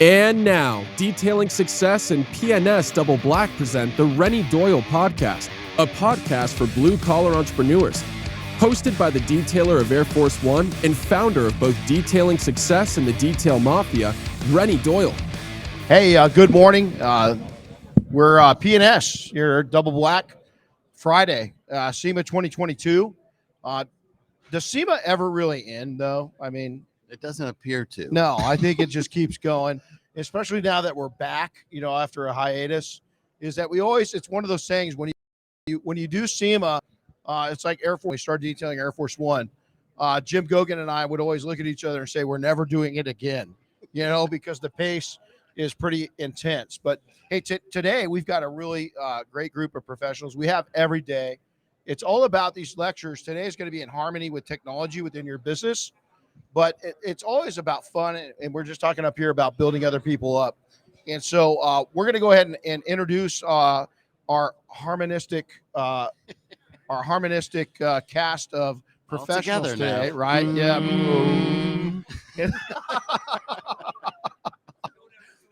And now, Detailing Success and P&S Double Black present the Renny Doyle Podcast, a podcast for blue-collar entrepreneurs. Hosted by the detailer of Air Force One and founder of both Detailing Success and the Detail Mafia, Renny Doyle. Hey, good morning. We're P&S here, Double Black, Friday, SEMA 2022. Does SEMA ever really end, though? I mean, it doesn't appear to. No, I think it just keeps going, especially now that we're back, after a hiatus, is that it's one of those sayings when you do SEMA, it's like Air Force. We started detailing Air Force One. Jim Gogan and I would always look at each other and say, we're never doing it again, because the pace is pretty intense. But hey, today we've got a really great group of professionals. We have every day. It's all about these lectures. Today is going to be in harmony with technology within your business. But it's always about fun, and we're just talking up here about building other people up. And so we're going to go ahead and introduce our harmonistic cast of professionals today, now. right? Yeah.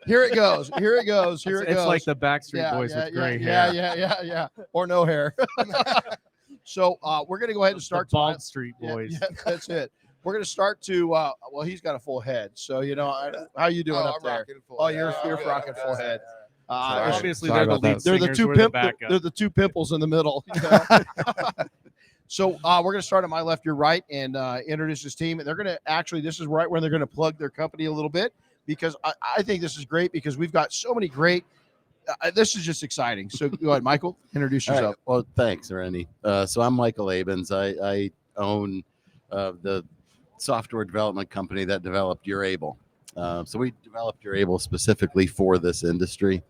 Here it goes. It's like the Backstreet Boys with gray hair. Yeah. Or no hair. So we're going to go ahead and start. The Bald Street Boys. Yeah, that's it. We're going to start to, well, he's got a full head. So, how you doing up there? You're rocking full head. Obviously, they're the the two pimples in the middle. So we're going to start on my left, your right, and introduce this team. And they're going to this is right where they're going to plug their company a little bit, because I think this is great because we've got so many great, this is just exciting. So go ahead, Michael, introduce yourself. Right. Well, thanks, Renny. So I'm Michael Abens. I own the software development company that developed Urable. So we developed Urable specifically for this industry.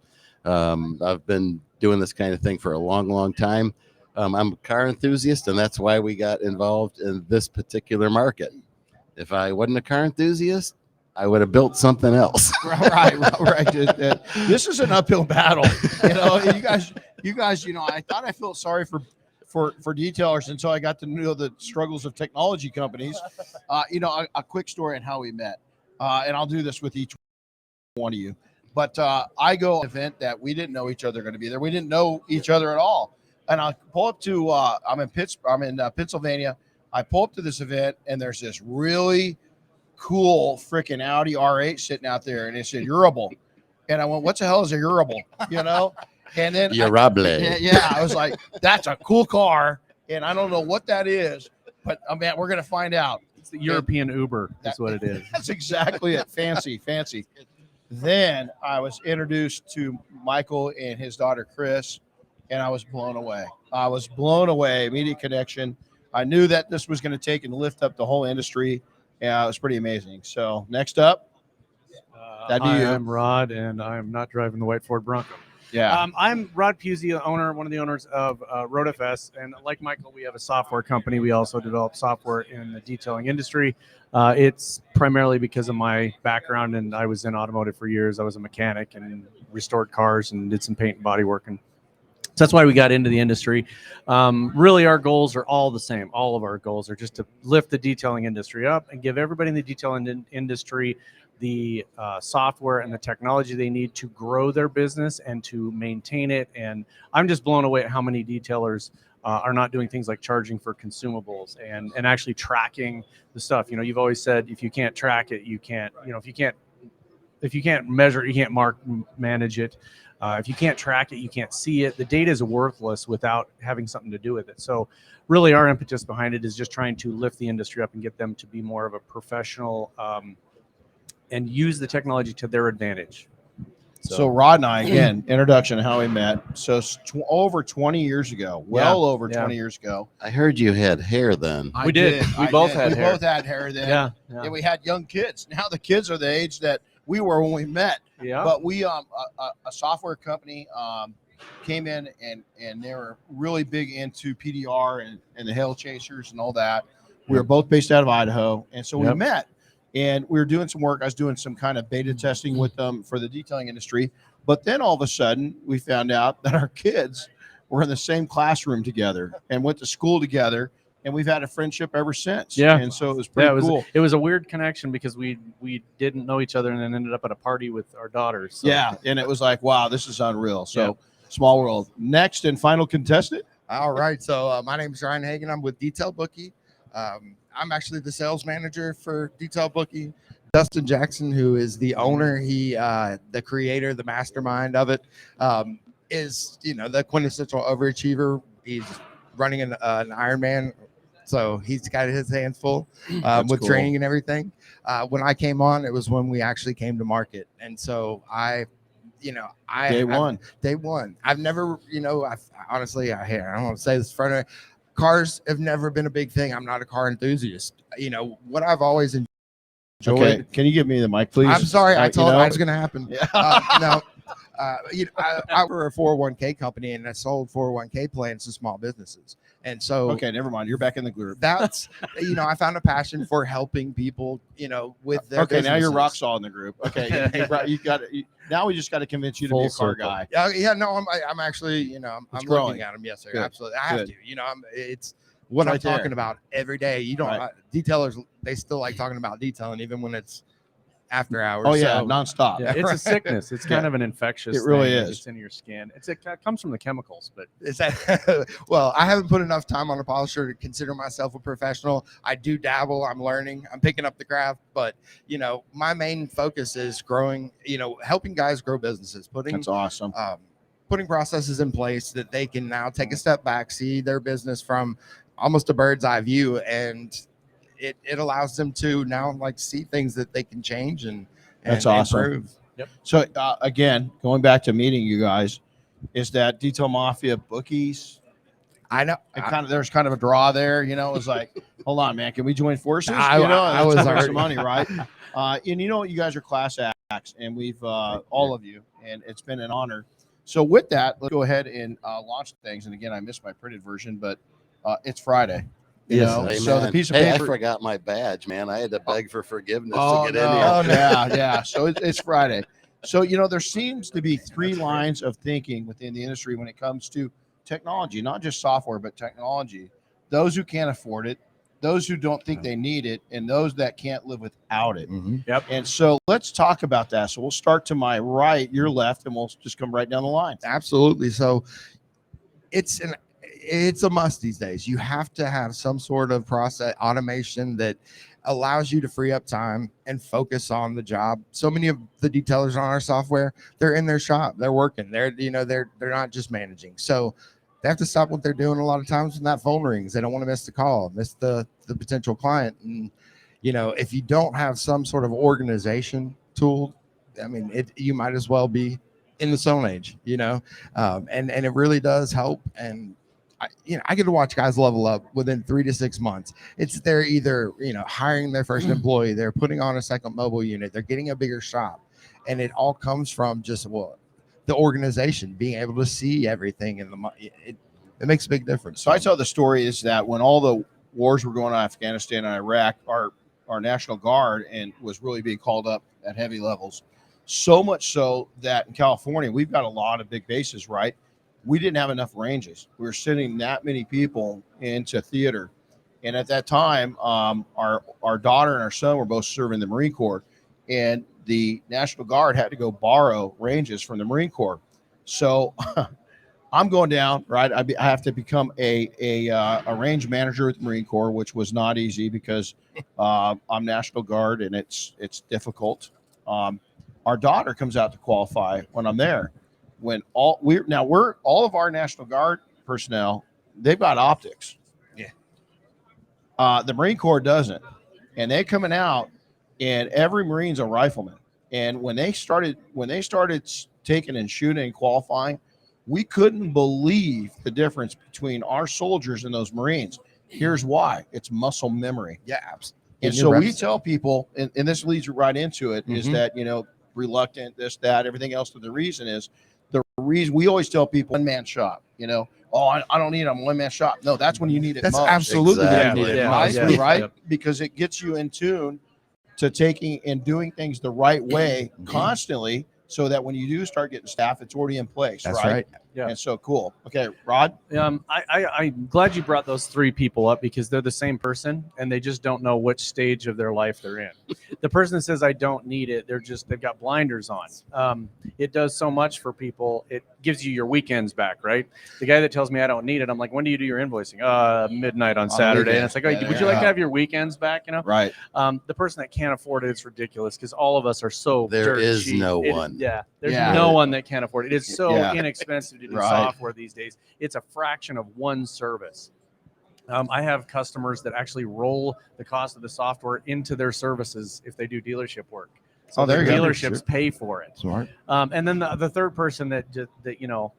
I've been doing this kind of thing for a long, long time. I'm a car enthusiast, and that's why we got involved in this particular market. If I wasn't a car enthusiast, I would have built something else. Right. This is an uphill battle. You guys, I thought I felt sorry for detailers until I got to know the struggles of technology companies. A quick story on how we met, and I'll do this with each one of you. But I go to an event that we didn't know each other going to be there. We didn't know each other at all. And I pull up to I'm in Pennsylvania. I pull up to this event, and there's this really cool freaking Audi R8 sitting out there, and it said Urable. And I went, what the hell is a Urable? And then I was like, that's a cool car, and I don't know what that is, but man, we're gonna find out. It's the European Uber. That's what it is. That's exactly it. Fancy. Then I was introduced to Michael and his daughter Chris, and I was blown away. Immediate connection. I knew that this was going to take and lift up the whole industry. Yeah, it was pretty amazing. So next up, that'd be you. I'm Rod, and I'm not driving the white Ford Bronco. Yeah. I'm Rod Puzey, one of the owners of RoadFS, and like Michael, we have a software company. We also develop software in the detailing industry. It's primarily because of my background, and I was in automotive for years. I was a mechanic and restored cars and did some paint and body work, and so that's why we got into the industry. Really, our goals are all the same. All of our goals are just to lift the detailing industry up and give everybody in the detailing industry the software and the technology they need to grow their business and to maintain it. And I'm just blown away at how many detailers are not doing things like charging for consumables and actually tracking the stuff. You've always said, if you can't track it, you can't, if you can't measure it, you can't manage it. If you can't track it, you can't see it. The data is worthless without having something to do with it. So really our impetus behind it is just trying to lift the industry up and get them to be more of a professional and use the technology to their advantage. So Rod and I, again, introduction of how we met. So over 20 years ago, over 20 years ago. I heard you had hair then. We did. We both had hair then. Yeah. And we had young kids. Now the kids are the age that we were when we met. Yeah. But we, a software company came in and they were really big into PDR and the hail chasers and all that. We were both based out of Idaho. And so we met. And we were doing some work. I was doing some kind of beta testing with them for the detailing industry. But then all of a sudden, we found out that our kids were in the same classroom together and went to school together. and we've had a friendship ever since. Yeah. And so it was pretty cool. It was a weird connection because we didn't know each other and then ended up at a party with our daughters. So. Yeah, and it was like, wow, this is unreal. So small world. Next and final contestant. All right. So my name is Ryan Hagen. I'm with Detail Bookie. I'm actually the sales manager for Detail Bookie. Dustin Jackson, who is the owner, the creator, the mastermind of it, is the quintessential overachiever. He's running an Ironman, so he's got his hands full with cool. training and everything. When I came on, it was when we actually came to market, and so day one. I've never, honestly, I don't want to say this in front of cars have never been a big thing. I'm not a car enthusiast. What I've always enjoyed. Okay. Can you give me the mic, please? I'm sorry. I told you it was going to happen. Yeah. I were a 401k company and I sold 401k plans to small businesses. And so, okay, never mind. You're back in the group. That's, I found a passion for helping people, with their okay, businesses. now you're rock solid in the group. Okay. you got it. Now we just got to convince you to be a car guy. I'm actually, I'm growing. looking at them. Yes, sir. Good. Absolutely. I have to, it's what Right I'm talking there. about every day. You don't, detailers, they still like talking about detailing, even when it's after hours. Oh yeah, So, nonstop. Yeah, it's a sickness. It's kind of an infectious. It really thing. is. It's in your skin. It comes from the chemicals, but is that well, I haven't put enough time on a polisher to consider myself a professional. I do dabble. I'm learning. I'm picking up the craft, but my main focus is growing. Helping guys grow businesses. That's awesome. Putting processes in place that they can now take a step back, see their business from almost a bird's eye view, and it allows them to now see things that they can change and That's awesome. improve. Yep. So again, going back to meeting you guys, is that Detail Mafia Bookies? I know. There's kind of a draw there. It was like, hold on, man, can we join forces? I was some already money, right? And you guys are class acts, and we've all of you, and it's been an honor. So with that, let's go ahead and launch things. And again, I missed my printed version, but it's Friday. Hey, So man. the piece of Hey, paper. I forgot my badge, man. I had to beg for forgiveness Oh, to get in no. here. Yeah. So it's Friday. So, there seems to be three lines of thinking within the industry when it comes to technology, not just software, but technology. Those who can't afford it, those who don't think they need it, and those that can't live without it. Mm-hmm. Yep. And so let's talk about that. So we'll start to my right, your left, and we'll just come right down the line. Absolutely. So it's a must these days. You have to have some sort of process automation that allows you to free up time and focus on the job. So many of the detailers on our software, they're in their shop, they're working, they're not just managing. So they have to stop what they're doing a lot of times when that phone rings. They don't want to miss the call, miss the potential client. And if you don't have some sort of organization tool, you might as well be in the Stone Age, and it really does help. And I get to watch guys level up within 3 to 6 months. They're either, hiring their first employee, they're putting on a second mobile unit, they're getting a bigger shop. And it all comes from just, the organization being able to see everything in it makes a big difference. So I tell the story is that when all the wars were going on in Afghanistan and Iraq, our National Guard was really being called up at heavy levels. So much so that in California, we've got a lot of big bases, right? We didn't have enough ranges. We were sending that many people into theater. And at that time, our daughter and our son were both serving the Marine Corps, and the National Guard had to go borrow ranges from the Marine Corps. So I'm going down, right? I have to become a range manager with the Marine Corps, which was not easy because I'm National Guard and it's difficult. Our daughter comes out to qualify when I'm there. When all of our National Guard personnel, they've got optics. Yeah. The Marine Corps doesn't, and they coming out, and every Marine's a rifleman. And when they started taking and shooting and qualifying, we couldn't believe the difference between our soldiers and those Marines. Here's why: it's muscle memory. Yeah, absolutely. And so we tell people, and this leads right into it, is that reluctant, this, that, everything else. But the reason is. The reason we always tell people one-man shop, I don't need a one-man shop. No, that's when you need it. That's most. absolutely Exactly. what you need it Right? most. Right? Yep. Because it gets you in tune to taking and doing things the right way constantly, so that when you do start getting staff, it's already in place. That's right. Yeah. And so cool. Okay, Rod. I'm glad you brought those three people up because they're the same person and they just don't know which stage of their life they're in. The person that says I don't need it, they've got blinders on. It does so much for people. It gives you your weekends back, right? The guy that tells me I don't need it, I'm like, when do you do your invoicing? Midnight on Saturday. And it's like, oh, would you like to have your weekends back? You know, Right. The person that can't afford it, it's ridiculous because all of us are so There dirt is cheap. no one. There's Yeah. no one that can't afford it. It's so Yeah. inexpensive to do Right. software these days. It's a fraction of one service. I have customers that actually roll the cost of the software into their services if they do dealership work. So there the you go. dealerships pay for it. Smart. And then the third person that you know,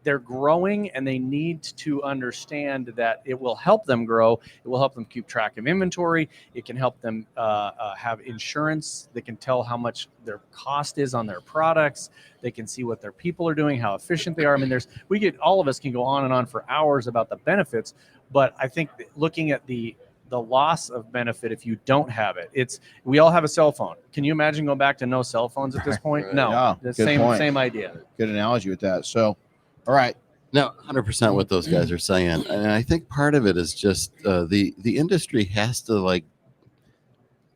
they're growing and they need to understand that it will help them grow. It will help them keep track of inventory. It can help them have insurance. They can tell how much their cost is on their products. They can see what their people are doing, how efficient they are. I mean, all of us can go on and on for hours about the benefits, but I think that looking at the loss of benefit if you don't have it, we all have a cell phone. Can you imagine going back to no cell phones at this point? Right. No, Yeah, the good point. same idea. Good analogy with that. So, all right. No, 100% what those guys are saying, and I think part of it is just the industry has to, like,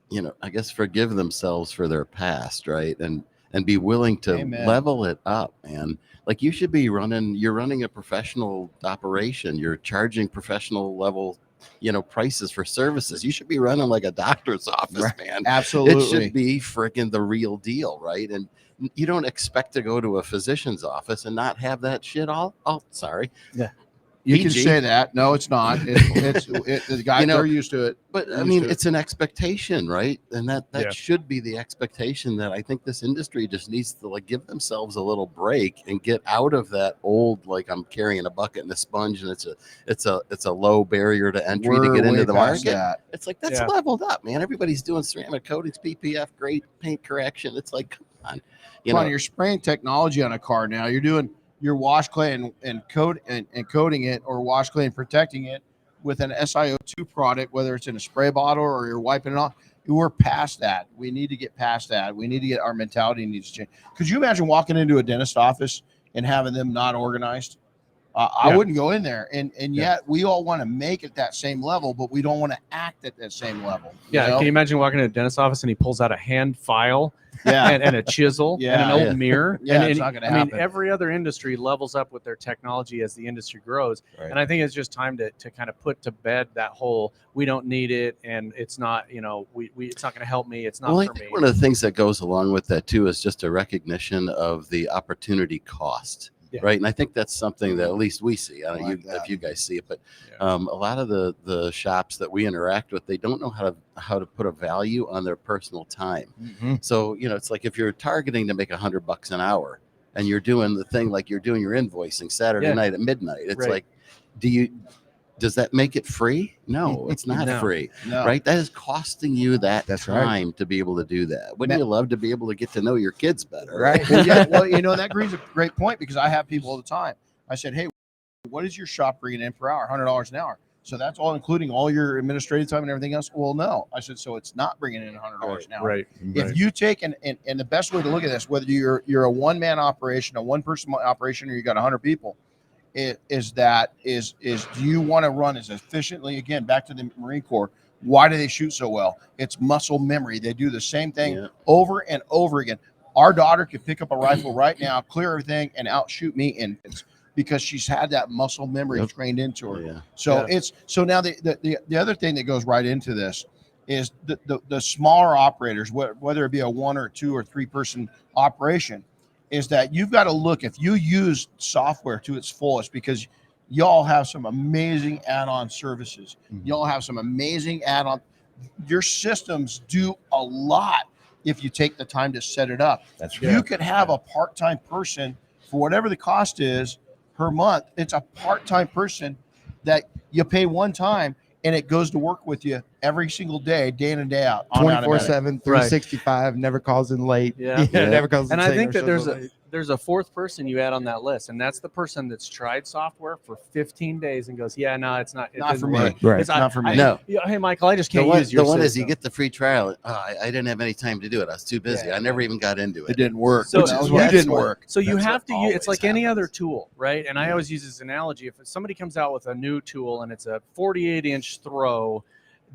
you know, I guess forgive themselves for their past, right, and be willing to Amen. level it up, man. Like you're running a professional operation. You're charging professional level, you know, prices for services. You should be running like a doctor's office, Right. man. Absolutely. It should be freaking the real deal, right? And you don't expect to go to a physician's office and not have that shit all. Oh, sorry. Yeah. You can PG. say that. No, it's not. The guys, You know, they're used to it. But I Used mean, to it. it's an expectation, right? And that Yeah. should be the expectation that I think this industry just needs to, like, give themselves a little break and get out of that old, like, I'm carrying a bucket and a sponge and it's a low barrier to entry to We're get into way the past market. that. It's like, that's Yeah. leveled up, man. Everybody's doing ceramic coatings, PPF, great paint correction. It's like, come on, Come on, you're spraying technology on a car now. You're doing your wash clay and coating it, or wash clay and protecting it with an SiO2 product, whether it's in a spray bottle or you're wiping it off. We're past that. We need to get past that. We need to get our mentality needs to change. Could you imagine walking into a dentist office and having them not organized? I wouldn't go in there. And yet we all want to make it that same level, but we don't want to act at that same level. Yeah. know? Can you imagine walking to a dentist office and he pulls out a hand file Yeah. and a chisel and an old mirror? Yeah, and it's not gonna I mean, happen. every other industry levels up with their technology as the industry grows. Right. And I think it's just time to kind of put to bed that whole, we don't need it. And it's not, you know, it's not going to help me. It's not well, I for think me. one of the things that goes along with that too is just a recognition of the opportunity cost. Yeah. Right. And I think that's something that at least we see. I don't know Like that. if you guys see it, but Yeah. a lot of the shops that we interact with, they don't know how to put a value on their personal time. Mhm. So, you know, it's like if you're targeting to make $100 an hour and you're doing the thing, like you're doing your invoicing Saturday Yeah. night at midnight, it's Right. like, does that make it free? No, it's not No. free. No. Right. That is costing you that That's right. time to be able to do that. Wouldn't you love to be able to get to know your kids better? Right. Well, you know, that brings a great point, because I have people all the time. I said, hey, what is your shop bringing in per hour? $100 an hour. So that's all including all your administrative time and everything else? Well, no. I said, so it's not bringing in $100 an hour. Right. If you take and the best way to look at this, whether you're a one-man operation, a one-person operation, or you got 100 people, is do you want to run as efficiently? Again, back to the Marine Corps. Why do they shoot so well? It's muscle memory. They do the same thing over and over again. Our daughter could pick up a rifle right now, clear everything, and outshoot me because she's had that muscle memory trained into her. Yeah. So now the other thing that goes right into this is the smaller operators, whether it be a 1 or 2 or 3 person operation, is that you've got to look, if you use software to its fullest, because y'all have some amazing add-on services. Y'all have some amazing add-on. Your systems do a lot if you take the time to set it up. That's You could have a part-time person for whatever the cost is per month. It's a part-time person that you pay one time, and it goes to work with you every single day, day in and day out. 24/7, 365, never calls in late. Yeah. Never calls in And I sick think or that there's something late. there's a fourth person you add on that list, and that's the person that's tried software for 15 days and goes, yeah, no, it's not. It Not for doesn't me. work. Right. It's Not for me. No. Hey, Michael, I just can't The use your one is system. you get the free trial. I didn't have any time to do it. I was too busy. Yeah. I never even got into It it. didn't work. So- Which is so why it that's didn't what- work. So you That's have what to use, it's always like any other happens. tool, right? And I always use this analogy. If somebody comes out with a new tool and it's a 48-inch throw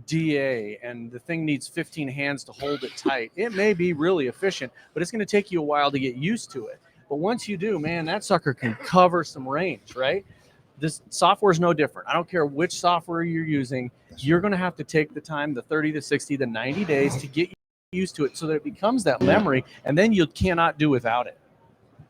DA and the thing needs 15 hands to hold it tight, it may be really efficient, but it's going to take you a while to get used to it. But once you do, man, that sucker can cover some range, right? This software is no different. I don't care which software you're using. You're going to have to take the time, the 30 to 60 to 90 days to get used to it so that it becomes that memory, and then you cannot do without it.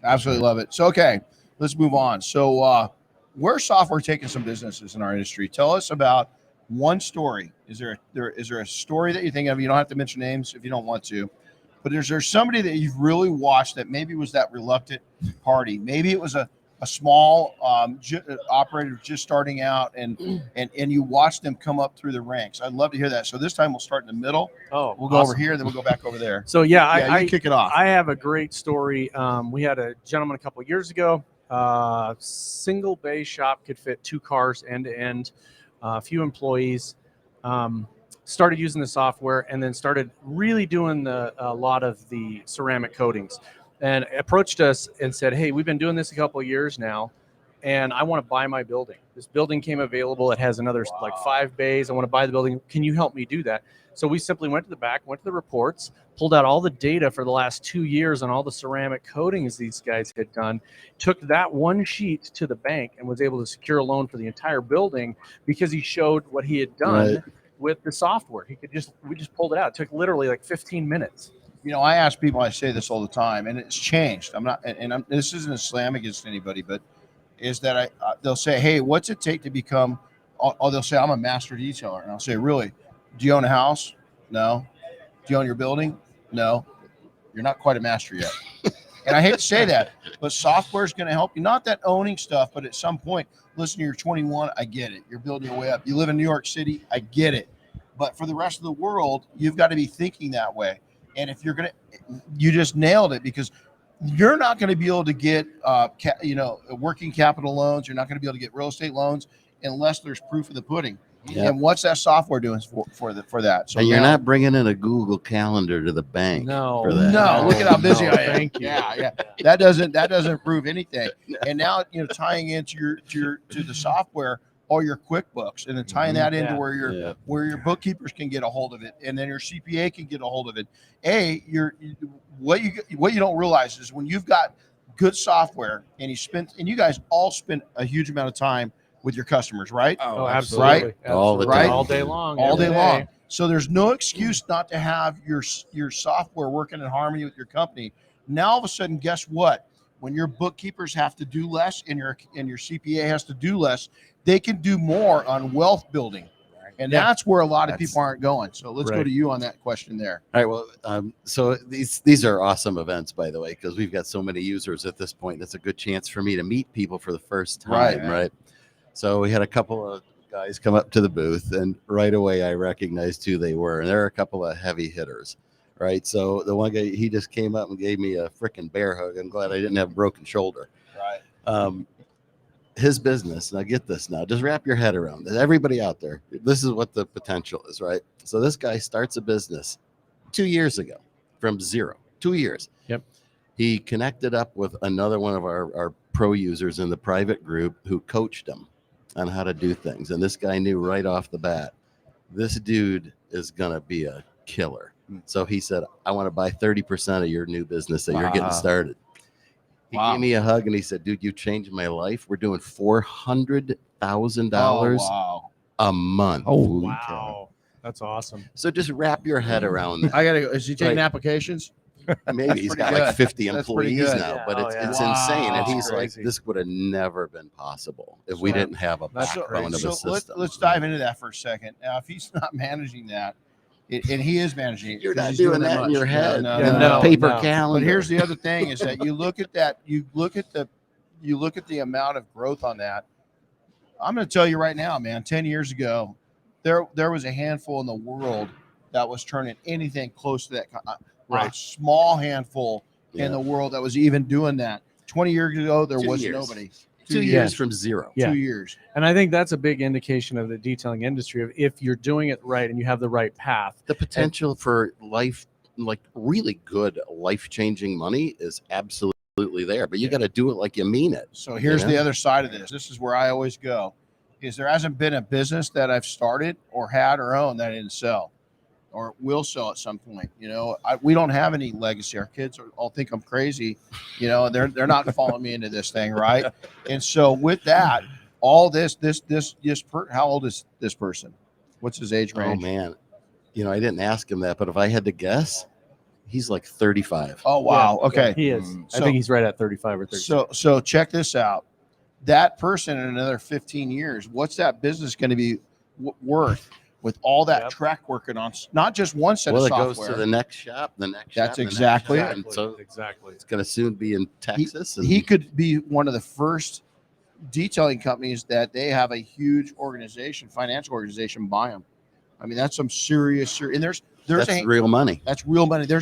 Absolutely love it. So, okay, let's move on. So, where's software taking some businesses in our industry? Tell us about one story. Is there a story that you think of? You don't have to mention names if you don't want to, but is there somebody that you've really watched that maybe was that reluctant party? Maybe it was a small operator just starting out, and you watched them come up through the ranks. I'd love to hear that. So this time we'll start in the middle. Oh, We'll go over here, then we'll go back over there. So yeah, You kick it off. I have a great story. We had a gentleman a couple of years ago. Single bay shop could fit 2 cars end to end. A few employees. Started using the software and then started really doing a lot of the ceramic coatings, and approached us and said, "Hey, we've been doing this a couple of years now, and I want to buy my building. This building came available. It has another like 5 bays. I want to buy the building. Can you help me do that?" So we simply went to the back, went to the reports, pulled out all the data for the last 2 years on all the ceramic coatings these guys had done, took that one sheet to the bank and was able to secure a loan for the entire building because he showed what he had done Right. with the software. We just pulled it out. It took literally like 15 minutes. You know, I ask people, I say this all the time, and it's changed. This isn't a slam against anybody, but is that they'll say, "Hey, what's it take to become?" They'll say, "I'm a master detailer," and I'll say, "Really? Do you own a house? No. Do you own your building? No. You're not quite a master yet." And I hate to say that, but software is going to help you. Not that owning stuff, but at some point, listen, you're 21. I get it. You're building your way up. You live in New York City. I get it. But for the rest of the world, you've got to be thinking that way. And if you just nailed it, because you're not going to be able to get, working capital loans. You're not going to be able to get real estate loans unless there's proof of the pudding. Yeah. And what's that software doing for that? So And you're now- not bringing in a Google Calendar to the bank. No. for that. No, look at how busy No, I am. thank you. Yeah. That doesn't prove anything. And now, tying into to the software, all your QuickBooks, and then tying that into Yeah. where your bookkeepers can get a hold of it, and then your CPA can get a hold of it. What you don't realize is when you've got good software and you guys all spend a huge amount of time with your customers, right? Oh, Right? absolutely. All the time. All day long. All every day long. So there's no excuse not to have your software working in harmony with your company. Now all of a sudden, guess what? When your bookkeepers have to do less and your CPA has to do less, they can do more on wealth building. And that's where a lot of people aren't going. So let's go to you on that question there. All right. Well, so these are awesome events, by the way, because we've got so many users at this point. It's a good chance for me to meet people for the first time, right? So we had a couple of guys come up to the booth, and right away I recognized who they were. And there are a couple of heavy hitters, right? So the one guy, he just came up and gave me a freaking bear hug. I'm glad I didn't have a broken shoulder. Right. His business, now get this now, just wrap your head around this. Everybody out there, this is what the potential is, right? So this guy starts a business 2 years ago from zero, 2 years. Yep. He connected up with another one of our pro users in the private group who coached him on how to do things. And this guy knew right off the bat, this dude is going to be a killer. So he said, I want to buy 30% of your new business that you're getting started. He gave me a hug and he said, dude, you changed my life. We're doing $400,000 a month. Holy Wow. That's awesome. So just wrap your head around that. I gotta go. Is he taking applications? Maybe he's got pretty like good. 50 That's pretty employees good. now, Yeah. but Oh, it's yeah. insane. And Wow. he's like, Crazy. this would have never been possible if we didn't have a That's backbone of a system. let's dive into that for a second. Now, if he's not managing that, and he is managing it, You're 'cause not he's doing that in much. your head. No, in no, a no. paper no. calendar. But here's the other thing: is that you look at the amount of growth on that. I'm going to tell you right now, man. 10 years ago, there was a handful in the world that was turning anything close to that. A small handful in the world that was even doing that. 20 years ago, there 2 was years. nobody. 2 years from zero. Yeah. 2 years. And I think that's a big indication of the detailing industry of if you're doing it right and you have the right path. The potential for life, like really good life-changing money, is absolutely there. But you got to do it like you mean it. So here's the other side of this. This is where I always go. Is there hasn't been a business that I've started or had or owned that I didn't sell or will sell at some point. We don't have any legacy. Our kids all think I'm crazy. They're not following me into this thing, right? And so with that, all this, how old is this person? What's his age range? Oh man, I didn't ask him that, but if I had to guess, he's like 35. Oh wow. Okay. He is. So- I think he's right at 35 or 36. So check this out. That person in another 15 years, what's that business going to be worth with all that track working on not just one set of software? Well, it goes to the next shop, the next That's shop, exactly the next it. shop, and so Exactly. it's going to soon be in Texas. He could be one of the first detailing companies that they have a huge organization, financial organization, buy them. I mean, that's some serious, and there's that's real money. That's real money. There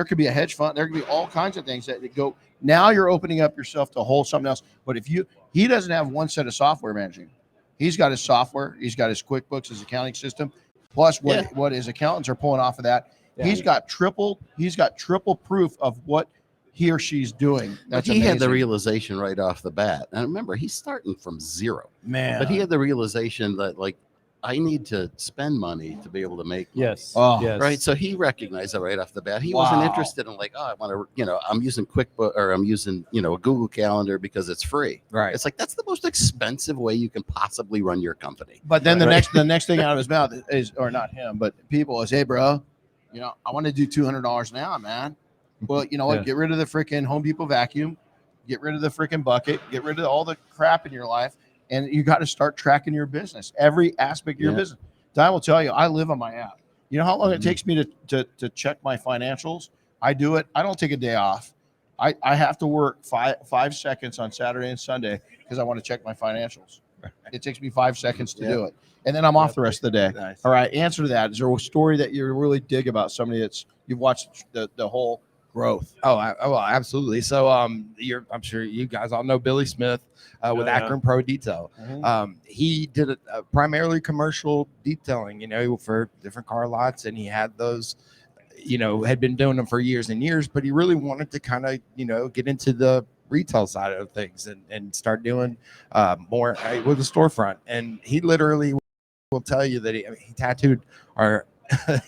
could be a hedge fund. There could be all kinds of things that go. Now you're opening up yourself to hold something else. But he doesn't have one set of software managing. He's got his software. He's got his QuickBooks, his accounting system, plus what his accountants are pulling off of that. Yeah. He's got triple proof of what he or she's doing. That's he amazing. had the realization right off the bat. And remember, he's starting from zero. Man. But he had the realization that, like, I need to spend money to be able to make money. Yes. Oh, yes. Right. So he recognized that right off the bat. He wasn't interested in like, I want to, I'm using QuickBooks or I'm using, a Google Calendar because it's free. Right. It's like, that's the most expensive way you can possibly run your company. But then the next thing out of his mouth is, or not him, but people is, hey, bro, I want to do $200 an hour, man. Well, you know what? Get rid of the freaking Home Depot vacuum. Get rid of the freaking bucket. Get rid of all the crap in your life. And you got to start tracking your business, every aspect of your business. Don will tell you, I live on my app. You know how long it takes me to check my financials? I do it. I don't take a day off. I have to work five seconds on Saturday and Sunday because I want to check my financials. It takes me 5 seconds to do it. And then I'm off the rest of the day. Nice. All right. Answer to that. Is there a story that you really dig about somebody you've watched the whole growth? Well, absolutely. So, I'm sure you guys all know Billy Smith with Akron Pro Detail. Mm-hmm. He did a primarily commercial detailing, for different car lots, and he had those, had been doing them for years and years. But he really wanted to kind of, get into the retail side of things and start doing more with the storefront. And he literally will tell you that he tattooed our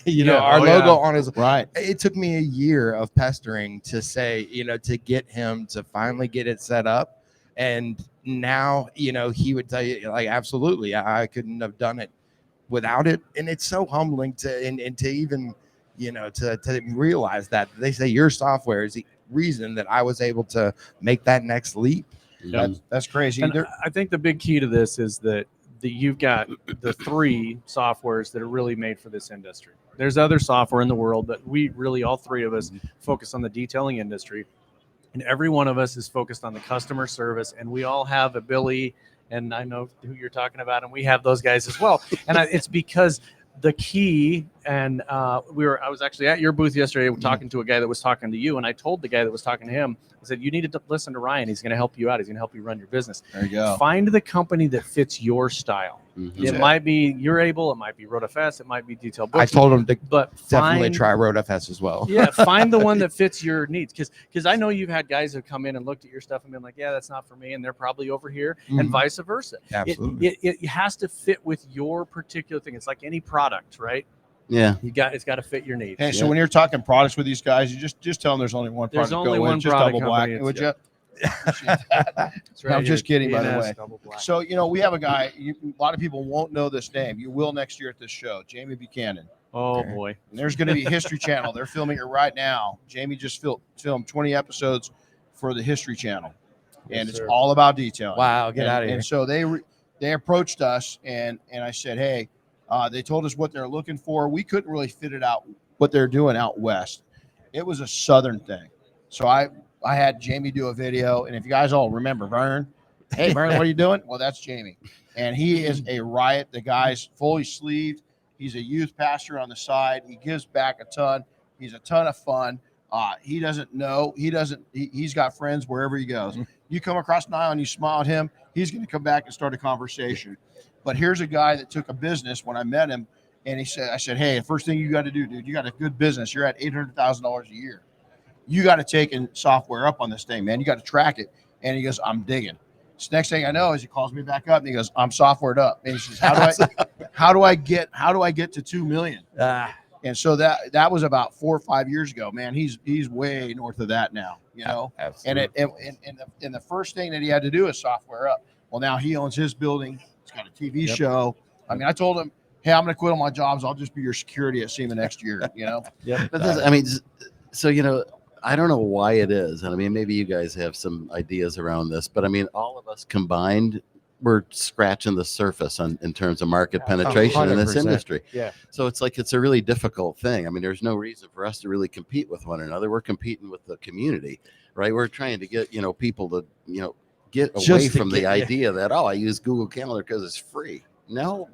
logo on his. Right. It took me a year of pestering to say, to get him to finally get it set up. And now, he would tell you, like, absolutely, I couldn't have done it without it. And it's so humbling to even, to realize that they say your software is the reason that I was able to make that next leap. That's crazy. And I think the big key to this is that you've got the three softwares that are really made for this industry. There's other software in the world, but we really, all three of us, focus on the detailing industry. And every one of us is focused on the customer service. And we all have a Billy, and I know who you're talking about, and we have those guys as well. And it's because the key, and I was actually at your booth yesterday talking to a guy that was talking to you, and I told the guy that was talking to him, I said, you need to listen to Ryan. He's going to help you out. He's going to help you run your business. There you go. Find the company that fits your style. Mm-hmm. It might be Urable, it might be RoadFS, it might be Detail Bookie. I told him to find definitely try RoadFS as well. Yeah, find the one that fits your needs. Because I know you've had guys who come in and looked at your stuff and been like, yeah, that's not for me. And they're probably over here and vice versa. Absolutely. It has to fit with your particular thing. It's like any product, right? Yeah. It's got to fit your needs. Hey, so when you're talking products with these guys, you just tell them there's only one product. There's only go one in, just product double black, company, would you? That's right. I'm just kidding, by the P&S way. double black. So, we have a guy, a lot of people won't know this name. You will next year at this show, Jamie Buchanan. Oh, boy. And there's going to be History Channel. They're filming it right now. Jamie just filmed 20 episodes for the History Channel. And it's all about detailing. Wow, get out of here. And so they approached us, and I said, hey, they told us what they're looking for. We couldn't really fit it out, what they're doing out west. It was a southern thing. So I had Jamie do a video, and if you guys all remember Vern, hey Vern, what are you doing? Well, that's Jamie, and he is a riot. The guy's fully sleeved. He's a youth pastor on the side. He gives back a ton. He's a ton of fun. He doesn't know. He's got friends wherever he goes. You come across an aisle and you smile at him, he's going to come back and start a conversation. But here's a guy that took a business when I met him, and I said, hey, the first thing you got to do, dude, you got a good business. You're at $800,000 a year. You got to take and software up on this thing, man. You got to track it. And he goes, I'm digging. So next thing I know is he calls me back up and he goes, I'm softwared up. And he says, how do I get to 2 million? And so that was about 4 or 5 years ago, man. He's way north of that now, you know. Absolutely. And the first thing that he had to do is software up. Well, now he owns his building. He's got a TV show. I mean, I told him, hey, I'm going to quit all my jobs. I'll just be your security at SEMA next year, you know. But I mean, so you know, I don't know why it is, and I mean, maybe you guys have some ideas around this, but I mean, all of us combined, we're scratching the surface in terms of market penetration in this 100%. industry. Yeah. So it's like it's a really difficult thing. I mean, there's no reason for us to really compete with one another. We're competing with the community, right? We're trying to get people to get away from the idea that I use Google Calendar because it's free. No,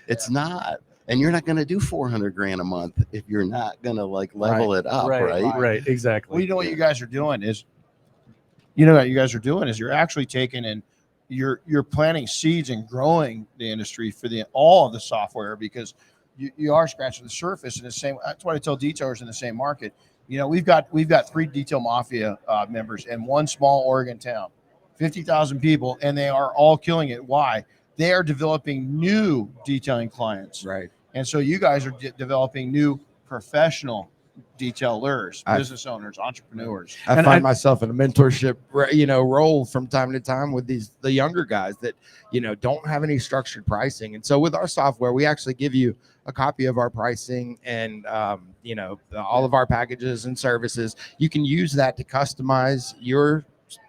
it's not. And you're not going to do $400,000 a month if you're not going to level it up, right? Right, exactly. Well, you know what you guys are doing is, you're actually taking and you're planting seeds and growing the industry for all of the software, because you are scratching the surface in the same. That's what I tell detailers in the same market. You know, we've got 3 Detail Mafia members in one small Oregon town, 50,000 people, and they are all killing it. Why? They are developing new detailing clients. Right. And so you guys are developing new professional detailers, business owners, entrepreneurs. I find myself in a mentorship, role from time to time with the younger guys that, don't have any structured pricing. And so with our software, we actually give you a copy of our pricing and, all of our packages and services. You can use that to customize your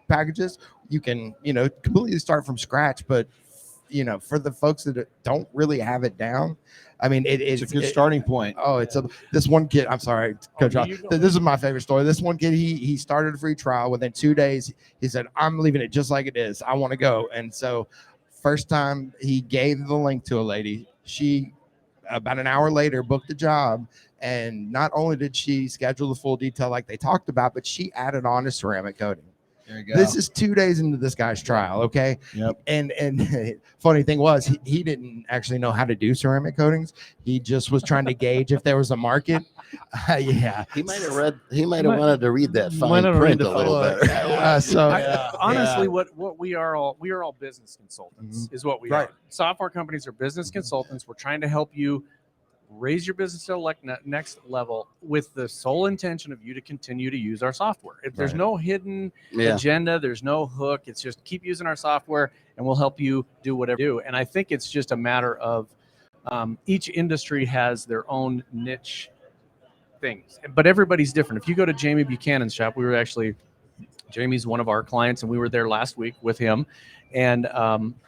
packages. You can, completely start from scratch, but for the folks that don't really have it down, I mean, it's a good starting point. Oh, this one kid. I'm sorry, Coach. This is my favorite story. This one kid, he started a free trial. Within 2 days, he said, "I'm leaving it just like it is. I want to go." And so, first time he gave the link to a lady, she about an hour later booked the job. And not only did she schedule the full detail like they talked about, but she added on to ceramic coating. There you go. This is 2 days into this guy's trial, okay? Yep. And funny thing was, he didn't actually know how to do ceramic coatings. He just was trying to gauge if there was a market. Yeah. He might have wanted to read that fine print a little bit. Honestly, what we are all business consultants is what we are. Software companies are business consultants. We're trying to help you raise your business to next level with the sole intention of you to continue to use our software. If there's no hidden agenda, there's no hook. It's just keep using our software and we'll help you do whatever you do. And I think it's just a matter of each industry has their own niche things, but everybody's different. If you go to Jamie Buchanan's shop, Jamie's one of our clients and we were there last week with him. And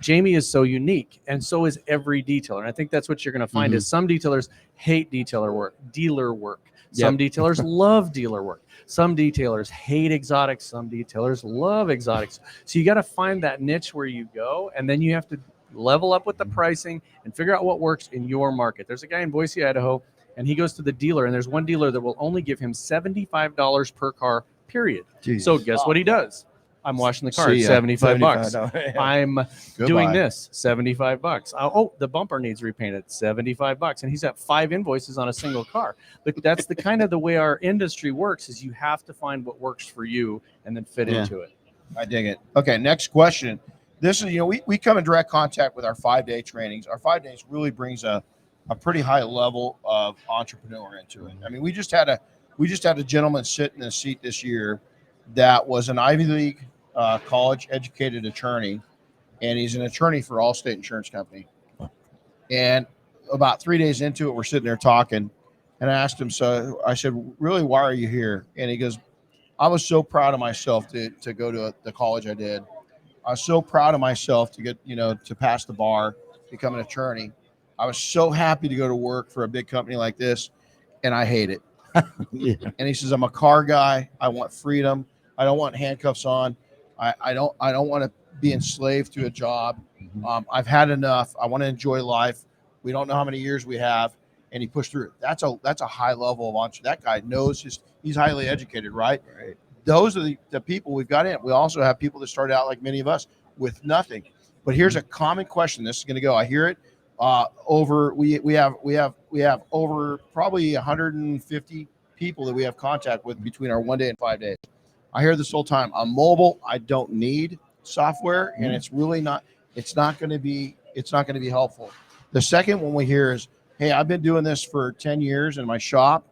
Jamie is so unique, and so is every detailer. And I think that's what you're going to find is some detailers hate dealer work. Some detailers love dealer work. Some detailers hate exotics. Some detailers love exotics. So you got to find that niche where you go, and then you have to level up with the pricing and figure out what works in your market. There's a guy in Boise, Idaho, and he goes to the dealer, and there's one dealer that will only give him $75 per car, period. Jesus. So guess what he does? I'm washing the car, $75. I'm doing this, $75. Oh, the bumper needs repainted, $75. And he's got 5 invoices on a single car. But that's the kind of the way our industry works is you have to find what works for you and then fit into it. I dig it. Okay, next question. This is, we come in direct contact with our 5-day trainings. Our 5 days really brings a pretty high level of entrepreneur into it. I mean, we just had a gentleman sit in the seat this year that was an Ivy League college educated attorney, and he's an attorney for Allstate Insurance Company. And about 3 days into it, we're sitting there talking, and I asked him, so I said, really, why are you here? And he goes, I was so proud of myself to go to the college I did. I was so proud of myself to get, to pass the bar, become an attorney. I was so happy to go to work for a big company like this, and I hate it. And he says, I'm a car guy. I want freedom. I don't want handcuffs on. I don't want to be enslaved to a job. I've had enough. I want to enjoy life. We don't know how many years we have. and he pushed through it. That's a high level of entrepreneur. That guy knows he's highly educated, right? Right. Those are the people we've got in. We also have people that started out like many of us with nothing. But here's a common question. This is going to go. I hear it we have over probably 150 people that we have contact with between our 1 day and 5 days. I hear this whole time. I'm mobile. I don't need software, and it's really not. It's not going to be helpful. The second one we hear is, "Hey, I've been doing this for 10 years in my shop.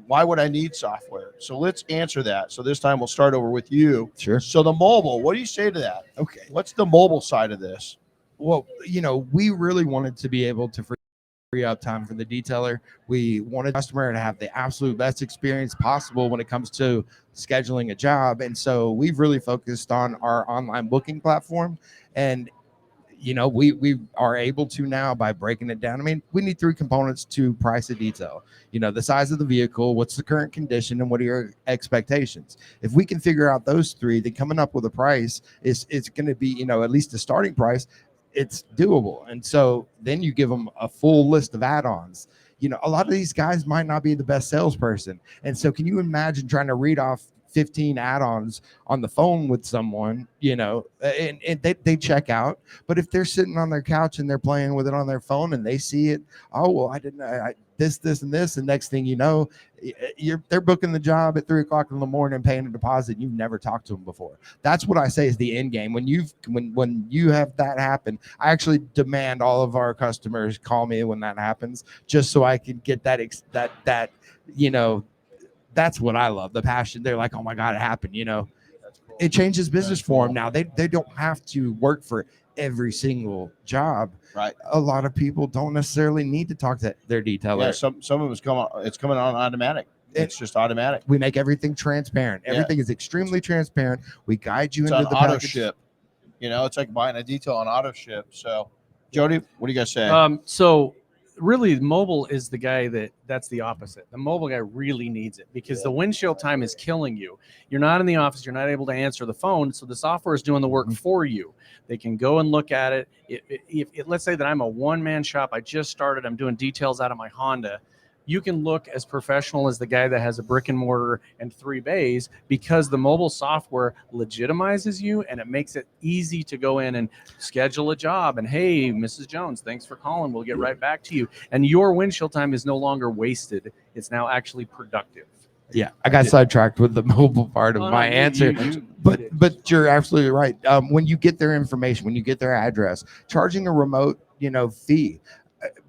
Why would I need software?" So let's answer that. So this time we'll start over with you. Sure. So the mobile, what do you say to that? Okay. What's the mobile side of this? Well, we really wanted to be able to free up time for the detailer. We wanted the customer to have the absolute best experience possible when it comes to scheduling a job. And so we've really focused on our online booking platform. And we are able to now, by breaking it down. I mean, we need 3 components to price a detail. The size of the vehicle, what's the current condition, and what are your expectations. If we can figure out those 3, then coming up with a price is going to be, at least a starting price. It's doable. And so then you give them a full list of add-ons. A lot of these guys might not be the best salesperson. And so can you imagine trying to read off 15 add-ons on the phone with someone, and they check out. But if they're sitting on their couch and they're playing with it on their phone and they see it, oh, well, this and this. And next thing you know, they're booking the job at 3:00 in the morning and paying a deposit. And you've never talked to them before. That's what I say is the end game. When you have that happen, I actually demand all of our customers call me when that happens, just so I can get that that's what I love, the passion. They're like, oh my God, it happened. It changes business for them now. They don't have to work for every single job. Right. A lot of people don't necessarily need to talk to their detailer. Yeah, some of it's coming on automatic. It's just automatic. We make everything transparent. Everything is extremely transparent. We guide you into the auto package. ship. It's like buying a detail on auto ship. So, Jody, what do you guys say? So really, mobile is the guy that's the opposite. The mobile guy really needs it because the windshield time is killing you. You're not in the office. You're not able to answer the phone. So the software is doing the work for you. They can go and look at it. If let's say that I'm a one-man shop. I just started. I'm doing details out of my Honda. You can look as professional as the guy that has a brick and mortar and 3 bays because the mobile software legitimizes you and it makes it easy to go in and schedule a job. And hey, Mrs. Jones, thanks for calling. We'll get right back to you. And your windshield time is no longer wasted. It's now actually productive. Yeah, I got sidetracked with the mobile part of my answer, but you're absolutely right. When you get their information, when you get their address, charging a remote, fee.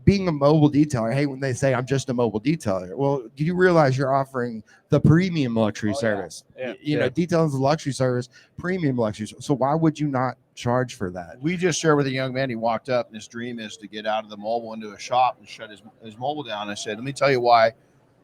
Being a mobile detailer, hey, when they say I'm just a mobile detailer, well, do you realize you're offering the premium luxury service? Yeah. Detailing is a luxury service, premium luxury. So why would you not charge for that? We just shared with a young man. He walked up, and his dream is to get out of the mobile into a shop and shut his mobile down. I said, let me tell you why.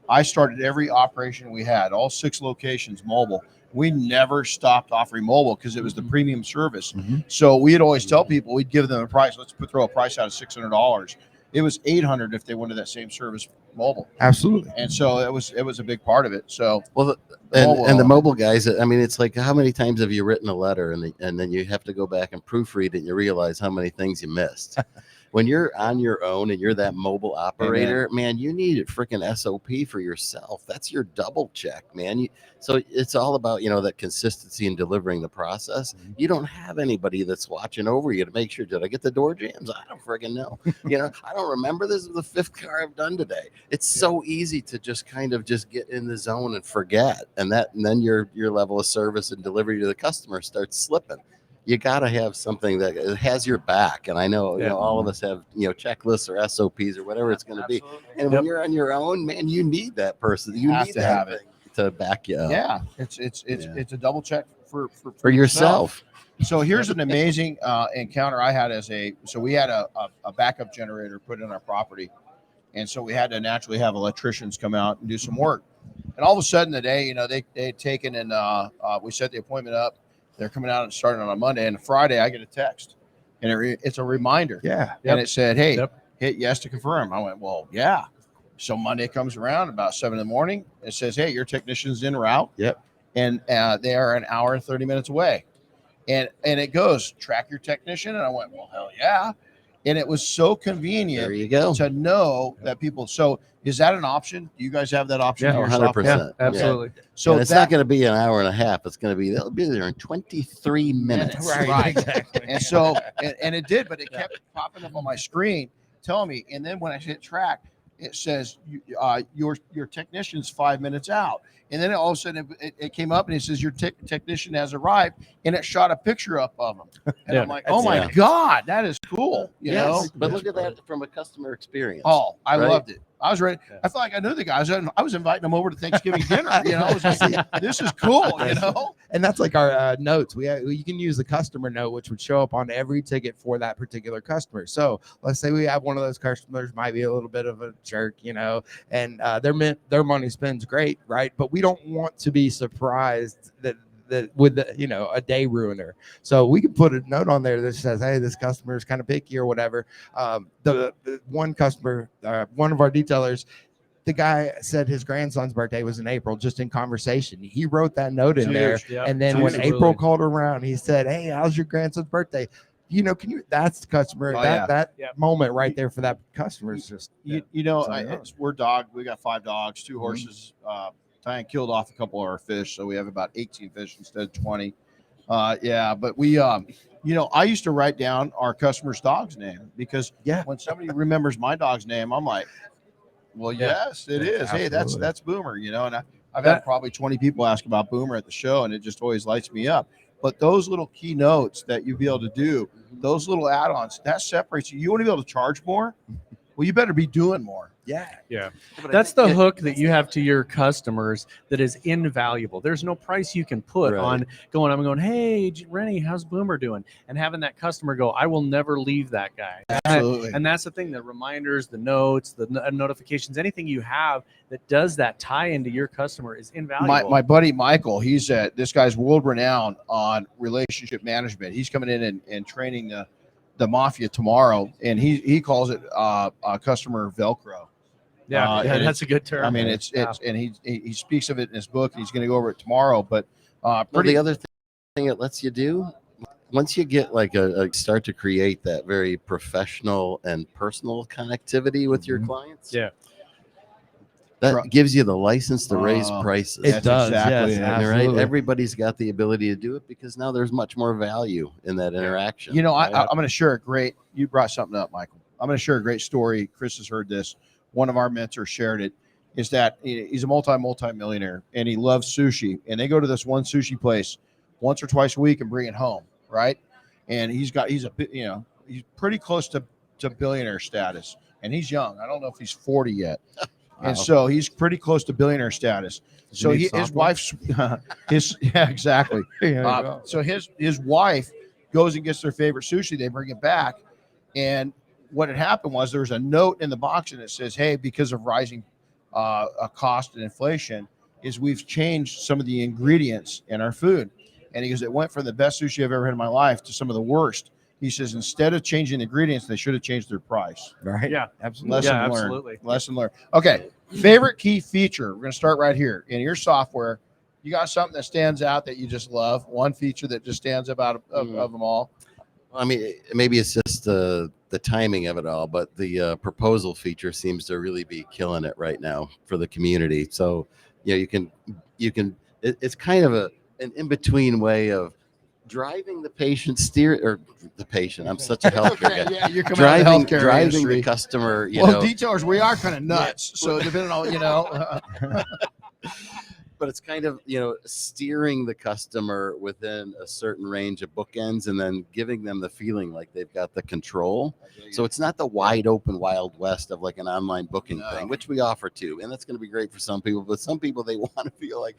I started every operation we had, all 6 locations mobile. We never stopped offering mobile because it was the premium service. So we'd always tell people, we'd give them a price. Let's throw a price out of $600. It was $800 if they wanted that same service mobile. Absolutely. And so it was a big part of it. So the mobile guys, I mean, it's like, how many times have you written a letter and then you have to go back and proofread it and you realize how many things you missed? When you're on your own and you're that mobile operator, man, you need a freaking SOP for yourself. That's your double check, man. So it's all about, that consistency in delivering the process. You don't have anybody that's watching over you to make sure, did I get the door jams? I don't freaking know. I don't remember. This is the 5th car I've done today. It's so easy to just kind of just get in the zone and forget. And then your level of service and delivery to the customer starts slipping. You got to have something that has your back. And I know, all of us have, checklists or SOPs or whatever it's going to be. And when you're on your own, man, you need that person. You need to have it to back you up. Yeah. It's a double check for yourself. So here's an amazing encounter I had so we had a backup generator put in our property. And so we had to naturally have electricians come out and do some work. And all of a sudden today, they had taken and we set the appointment up. They're coming out and starting on a Monday, and Friday I get a text, and it's a reminder. Yeah. And it said, hey, hit yes to confirm. I went, well, yeah. So Monday comes around about 7 a.m. It says, hey, your technician's en route. Yep. And they are an hour and 30 minutes away. And it goes, track your technician. And I went, well, hell yeah. And it was so convenient There you go. to know that people. So is that an option? Do you guys have that option? Yeah, in your 100%. software? Yeah, absolutely. So And it's not going to be an hour and a half. It's going to be, they'll be there in 23 minutes. Right. Exactly. And so, and it did, but it kept popping up on my screen telling me. And then when I hit track, it says your technician's 5 minutes out. And then all of a sudden it came up and it says your technician has arrived, and it shot a picture up of him. And I'm like, oh my God, that is cool. You know, but look at that from a customer experience. Oh, I right? loved it. I was ready. I felt like I knew the guys. I was inviting them over to Thanksgiving dinner. You know, I was like, this is cool. You know, And that's like our notes. You can use the customer note, which would show up on every ticket for that particular customer. So let's say we have one of those customers, might be a little bit of a jerk, you know, and their money spends great, right? But we don't want to be surprised that with the, you know, a day ruiner. So we can put a note on there that says, hey, this customer is kind of picky or whatever. The one customer, one of our detailers, the guy said his grandson's birthday was in April, just in conversation. He wrote that note in there. Yep. And then when Absolutely. April called around, he said, hey, how's your grandson's birthday? You know, that's the customer. Oh, that Yep. moment right there for that customer is just, you know, So, we're dog. We got 5 dogs, 2 horses. Diane killed off a couple of our fish, so we have about 18 fish instead of 20. But we, you know, I used to write down our customer's dog's name because when somebody remembers my dog's name, I'm like, well, yes, it is. Hey, that's Boomer, you know, and I've had probably 20 people ask about Boomer at the show, and it just always lights me up. But those little key notes that you be able to do, those little add-ons, that separates you. You want to be able to charge more? Well, you better be doing more. Yeah. That's the hook that you have to your customers that is invaluable. There's no price you can put on I'm going, hey, Renny, how's Boomer doing? And having that customer go, I will never leave that guy. Absolutely. And that's the thing, the reminders, the notes, the notifications, anything you have that does that tie into your customer is invaluable. My buddy Michael, he's this guy's world renowned on relationship management. He's coming in and training the mafia tomorrow, and he calls it customer Velcro. That's a good term. I mean, it's and he speaks of it in his book, and he's going to go over it tomorrow. But The other thing it lets you do, once you get like start to create that very professional and personal connectivity with your clients, that gives you the license to raise prices. It does. Exactly. Yes, it. absolutely. Right? Everybody's got the ability to do it because now there's much more value in that interaction. You know, I'm going to share a great. You brought something up, Michael. I'm going to share a great story. Chris has heard this. One of our mentors shared it. Is that he's a multi-millionaire and he loves sushi, and they go to this one sushi place once or twice a week and bring it home, right? And he's pretty close to billionaire status, and he's young. I don't know if he's 40 yet. And so he's pretty close to billionaire status. So his wife's exactly. So his wife goes and gets their favorite sushi. They bring it back, and what had happened was there was a note in the box, and it says, "Hey, because of rising cost and inflation, we've changed some of the ingredients in our food." And he goes, "It went from the best sushi I've ever had in my life to some of the worst." He says, "Instead of changing the ingredients, they should have changed their price." right. Yeah, Absolutely. absolutely. Lesson learned. Okay. Favorite key feature. We're going to start right here. In your software, you got something that stands out that you just love? One feature that just stands out of them all? I mean, maybe it's just the timing of it all, but the proposal feature seems to really be killing it right now for the community. So, you can. It's kind of an in-between way of driving the patient, I'm such a healthcare guy. Yeah, you're coming out of the healthcare driving industry. the customer. Detailers, we are kind of nuts. So depending on, but it's kind of, steering the customer within a certain range of bookends and then giving them the feeling like they've got the control. So it's not the wide open Wild West of like an online booking thing, which we offer too. And that's going to be great for some people, but some people, they want to feel like,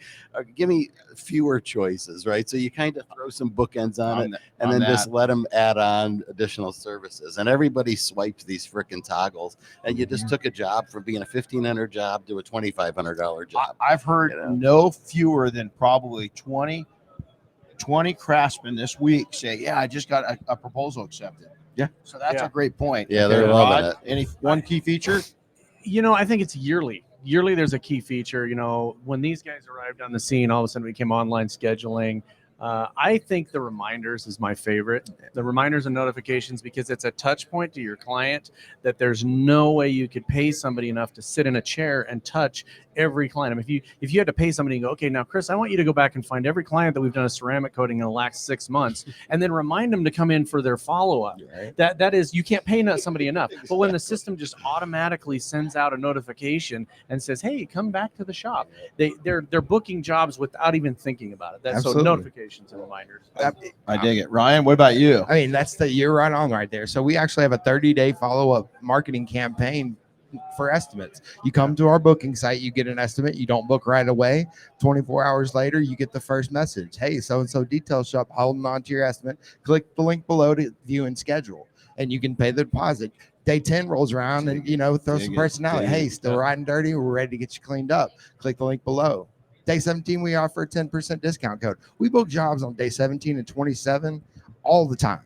give me fewer choices, right? So you kind of throw some bookends on it and then just let them add on additional services. And everybody swiped these freaking toggles, and you just took a job from being a $1,500 job to a $2,500 job. I've heard no fewer than probably 20 craftsmen this week say, "Yeah, I just got a proposal accepted." Yeah. So that's a great point. Yeah, they're loving it. Any one key feature? I think it's yearly. Yearly, there's a key feature. When these guys arrived on the scene, all of a sudden we became online scheduling. I think the reminders is my favorite. The reminders and notifications, because it's a touch point to your client that there's no way you could pay somebody enough to sit in a chair and touch every client. I mean, if you had to pay somebody and go, okay, now Chris, I want you to go back and find every client that we've done a ceramic coating in the last 6 months, and then remind them to come in for their follow-up. Right. That is, you can't pay somebody enough. But when the system just automatically sends out a notification and says, hey, come back to the shop, they're booking jobs without even thinking about it. So notifications and reminders. I dig it. Ryan, what about you? I mean, you're right on right there. So we actually have a 30-day follow-up marketing campaign for estimates. You come to our booking site, you get an estimate, you don't book right away. 24 hours later, you get the first message. Hey, so-and-so detail shop holding on to your estimate. Click the link below to view and schedule, and you can pay the deposit. Day 10 rolls around and, throw some personality. Hey, still riding dirty? We're ready to get you cleaned up. Click the link below. Day 17, we offer a 10% discount code. We book jobs on day 17 and 27 all the time.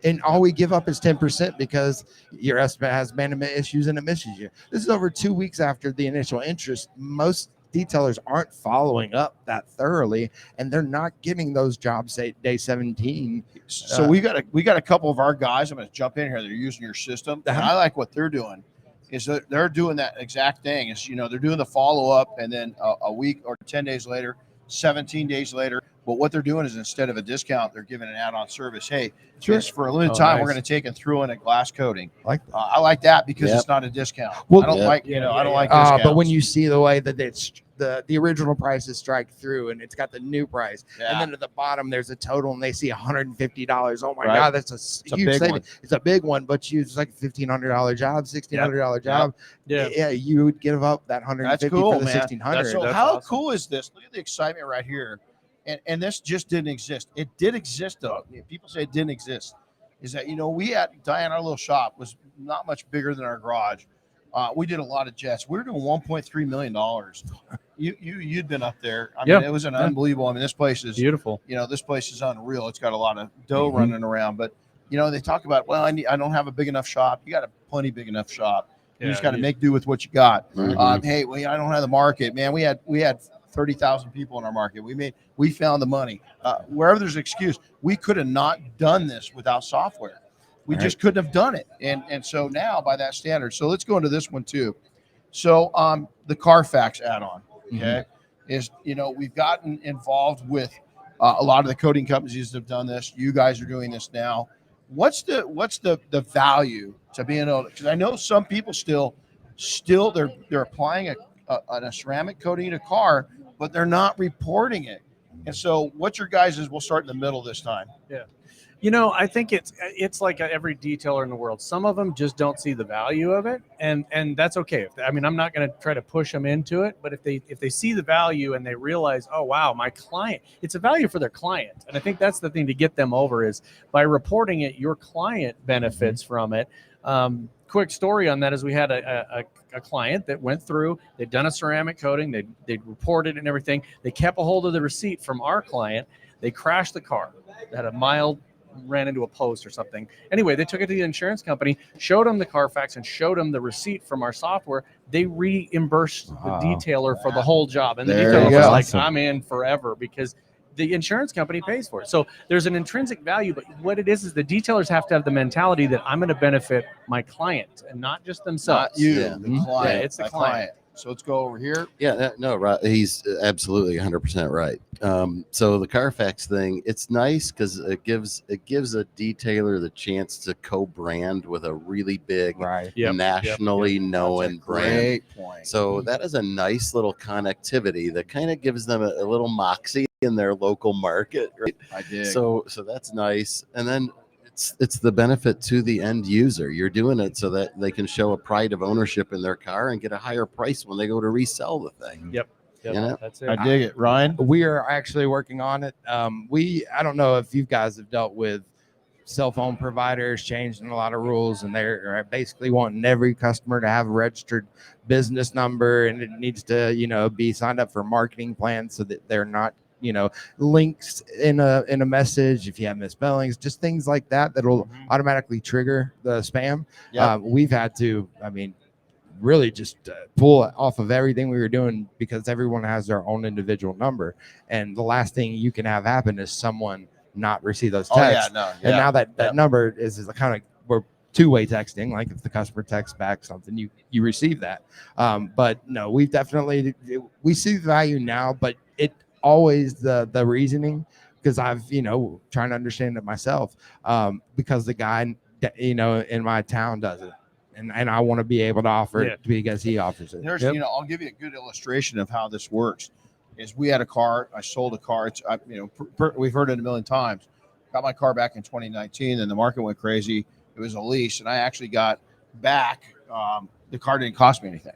And all we give up is 10% because your estimate has abandonment issues and it misses you. This is over 2 weeks after the initial interest. Most detailers aren't following up that thoroughly, and they're not getting those jobs at day 17. So we got a couple of our guys. I'm going to jump in here. They're using your system, and I like what they're doing. Is that they're doing that exact thing? Is they're doing the follow up, and then a week or 10 days later, 17 days later. But what they're doing is instead of a discount, they're giving an add-on service. Hey, just for a limited time, we're going to take and throw in a glass coating. I like that because it's not a discount. Well, I don't like discounts. But when you see the way that it's the original price is strike through and it's got the new price, and then at the bottom there's a total and they see $150. Oh my God, that's a huge saving. It's a big one, but it's like a $1,500 job, $1,600 job. Yeah, you would give up that $150 for the $1,600. So how cool is this? Look at the excitement right here. And this just didn't exist. It did exist, though. People say it didn't exist. Is that, we had Diane, our little shop was not much bigger than our garage. We did a lot of jets. We were doing $1.3 million. You'd been up there. I mean, it was an unbelievable. I mean, this place is beautiful. This place is unreal. It's got a lot of dough running around. But, they talk about, well, I don't have a big enough shop. You got a plenty big enough shop. You just got to make do with what you got. Hey, I don't have the market, man. We had 30,000 people in our market. We found the money. Wherever there's an excuse, we could have not done this without software. We just couldn't have done it. And so now by that standard, so let's go into this one too. So the Carfax add-on, is, we've gotten involved with a lot of the coating companies that have done this. You guys are doing this now. What's the value to being able to, because I know some people still they're applying a ceramic coating in a car, but they're not reporting it. And so what's your guys' we'll start in the middle this time. Yeah. I think it's like every detailer in the world. Some of them just don't see the value of it, and that's okay. I'm not going to try to push them into it, but if they see the value and they realize, oh wow, my client, it's a value for their client, and I think that's the thing to get them over is by reporting it, your client benefits from it. Quick story on that is we had a client that went through, they'd done a ceramic coating, they'd reported and everything. They kept a hold of the receipt from our client. They crashed the car. They had ran into a post or something. Anyway, they took it to the insurance company, showed them the Carfax and showed them the receipt from our software. They reimbursed the detailer for the whole job. And the detailer was like, I'm in forever because the insurance company pays for it. So there's an intrinsic value, but what it is the detailers have to have the mentality that I'm going to benefit my client and not just themselves. Not you, the client. Yeah, it's the client. So let's go over here. Yeah, no, he's absolutely 100% right. So the Carfax thing, it's nice because it gives a detailer the chance to co-brand with a really big, nationally known brand. Great point. So that is a nice little connectivity that kind of gives them a little moxie in their local market. Right? I dig. So that's nice. And then it's the benefit to the end user. You're doing it so that they can show a pride of ownership in their car and get a higher price when they go to resell the thing. Yep. That's it. I dig it. Ryan? We are actually working on it. I don't know if you guys have dealt with cell phone providers changing a lot of rules, and they're basically wanting every customer to have a registered business number, and it needs to, be signed up for marketing plans so that they're not links in a message if you have misspellings, just things like that'll automatically trigger the spam. We've had to, really just pull off of everything we were doing because everyone has their own individual number. And the last thing you can have happen is someone not receive those texts. And now that number is kind of, we're two-way texting. Like if the customer texts back something, you receive that. But no, we definitely, we see the value now, but it always the reasoning, because I've, trying to understand it myself, because the guy, in my town does it. And I want to be able to offer it because he offers it. There's, I'll give you a good illustration of how this works. Is we had a car, I sold a car. It's, we've heard it a million times. Got my car back in 2019, and the market went crazy. It was a lease, and I actually got back. The car didn't cost me anything.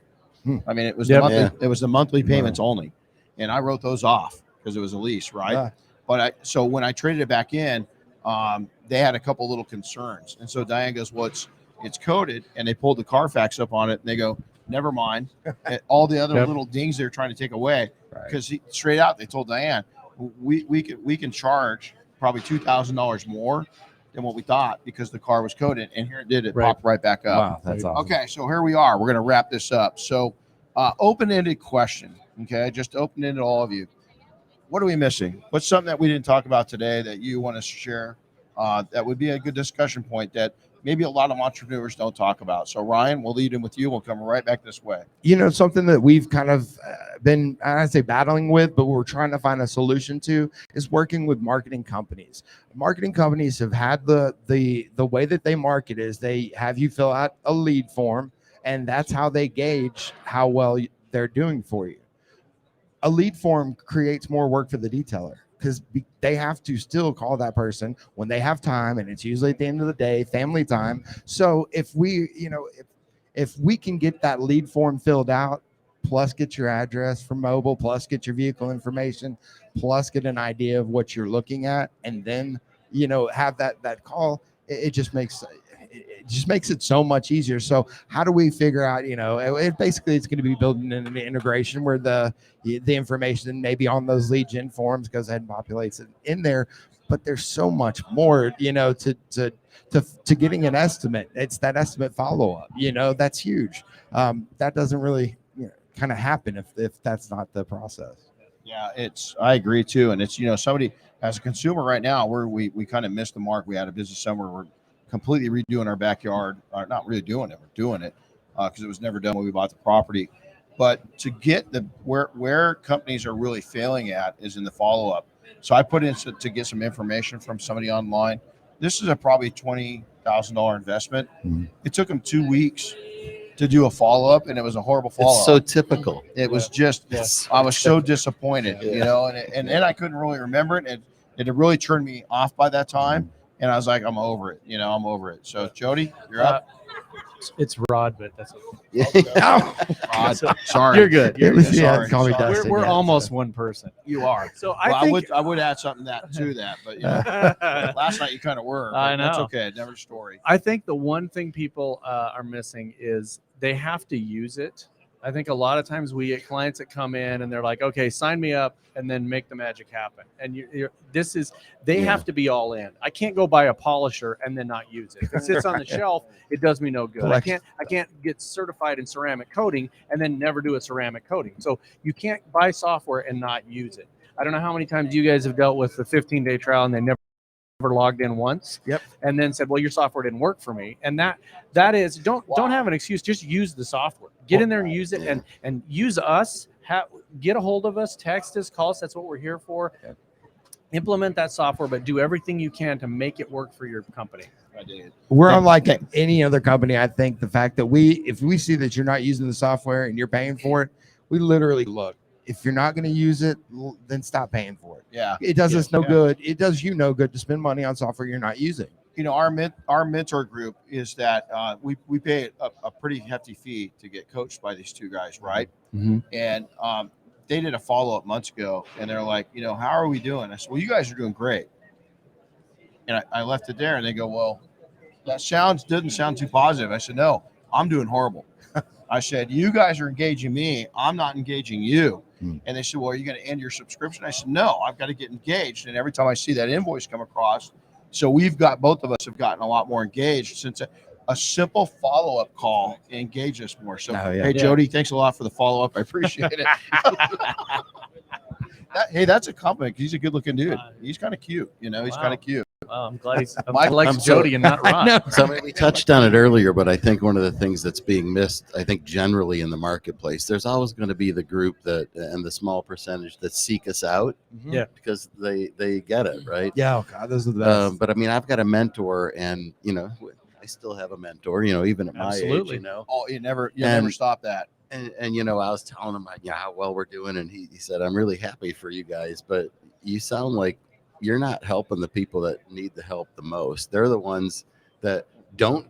I mean, it was the monthly payments only, and I wrote those off because it was a lease, right? Yeah. But so when I traded it back in, they had a couple little concerns, and so Diane goes, "Well, it's coded," and they pulled the Carfax up on it, and they go, "Never mind." All the other little dings they're trying to take away, because straight out they told Diane, we can charge probably $2,000 more than what we thought because the car was coded, and here it did. It popped right back up. Wow, that's awesome. Okay, so here we are. We're going to wrap this up. So, open-ended question. Okay, just open-ended, all of you. What are we missing? What's something that we didn't talk about today that you want to share? That would be a good discussion point that maybe a lot of entrepreneurs don't talk about. So Ryan, we'll lead in with you. We'll come right back this way. Something that we've kind of been, I'd say, battling with, but we're trying to find a solution to, is working with marketing companies. Marketing companies have had the way that they market is they have you fill out a lead form, and that's how they gauge how well they're doing for you. A lead form creates more work for the detailer, because they have to still call that person when they have time, and it's usually at the end of the day, family time. So if we, if we can get that lead form filled out, plus get your address for mobile, plus get your vehicle information, plus get an idea of what you're looking at, and then, have that call, it just makes it so much easier. So how do we figure out, basically it's going to be building an integration where the information maybe on those lead gen forms goes ahead and populates it in there. But there's so much more, to getting an estimate. It's that estimate follow-up, that's huge. That doesn't really kind of happen if that's not the process. Yeah, I agree too. And it's, somebody as a consumer right now, we kind of missed the mark. We had a business somewhere we're completely redoing our backyard, or not really doing it, we're doing it because it was never done when we bought the property. But to get where companies are really failing at is in the follow-up. So I put in to get some information from somebody online. This is a probably $20,000 investment. Mm-hmm. It took them 2 weeks to do a follow-up, and it was a horrible follow-up. It's so typical. It was just, I was so disappointed, and then I couldn't really remember it. And it really turned me off by that time. And I was like, I'm over it. I'm over it. So Jody, you're up. It's Rod, but that's okay. Rod, sorry. You're good. Sorry. Call me Dustin. We're almost one person. You are. So I would add something to that, but last night you kind of were. I know. That's okay. Never a story. I think the one thing people are missing is they have to use it. I think a lot of times we get clients that come in and they're like, okay, sign me up and then make the magic happen. And they have to be all in. I can't go buy a polisher and then not use it. If it sits on the shelf, it does me no good. I can't get certified in ceramic coating and then never do a ceramic coating. So you can't buy software and not use it. I don't know how many times you guys have dealt with the 15-day trial and they never logged in once. Yep. And then said, well, your software didn't work for me. And that is, don't have an excuse. Just use the software. Get in there and use it, and use us. Get a hold of us, text us, call us. That's what we're here for. Yep. Implement that software, but do everything you can to make it work for your company. I did. We're unlike any other company. I think the fact that if we see that you're not using the software and you're paying for it, we literally look. If you're not going to use it, then stop paying for it. Yeah. It does us no good. It does you no good to spend money on software you're not using. Our mentor group is that we pay a pretty hefty fee to get coached by these two guys, right? Mm-hmm. And they did a follow-up months ago, and they're like, how are we doing? I said, well, you guys are doing great. And I left it there, and they go, well, that doesn't sound too positive. I said, no, I'm doing horrible. I said, you guys are engaging me. I'm not engaging you. Mm. And they said, well, are you going to end your subscription? I said, no, I've got to get engaged. And every time I see that invoice come across, so both of us have gotten a lot more engaged since a simple follow-up call engage us more. So, Oh, yeah. hey, Jody, thanks a lot for the follow-up. I appreciate it. Hey, that's a compliment. He's a good-looking dude. He's kind of cute. He's Wow. kind of cute. Wow, I'm glad I'm Mike- likes I'm so- Jody and not Rod. So I mean, we touched on it earlier, but I think one of the things that's being missed, I think generally in the marketplace, there's always going to be the group that and the small percentage that seek us out Yeah. because they get it, right? Yeah, oh God, those are the best. But I mean, I've got a mentor, and I still have a mentor, even at my Absolutely. age, Oh, you never And- stop that. And I was telling him how well we're doing, and he said, I'm really happy for you guys, but you sound like you're not helping the people that need the help the most. They're the ones that don't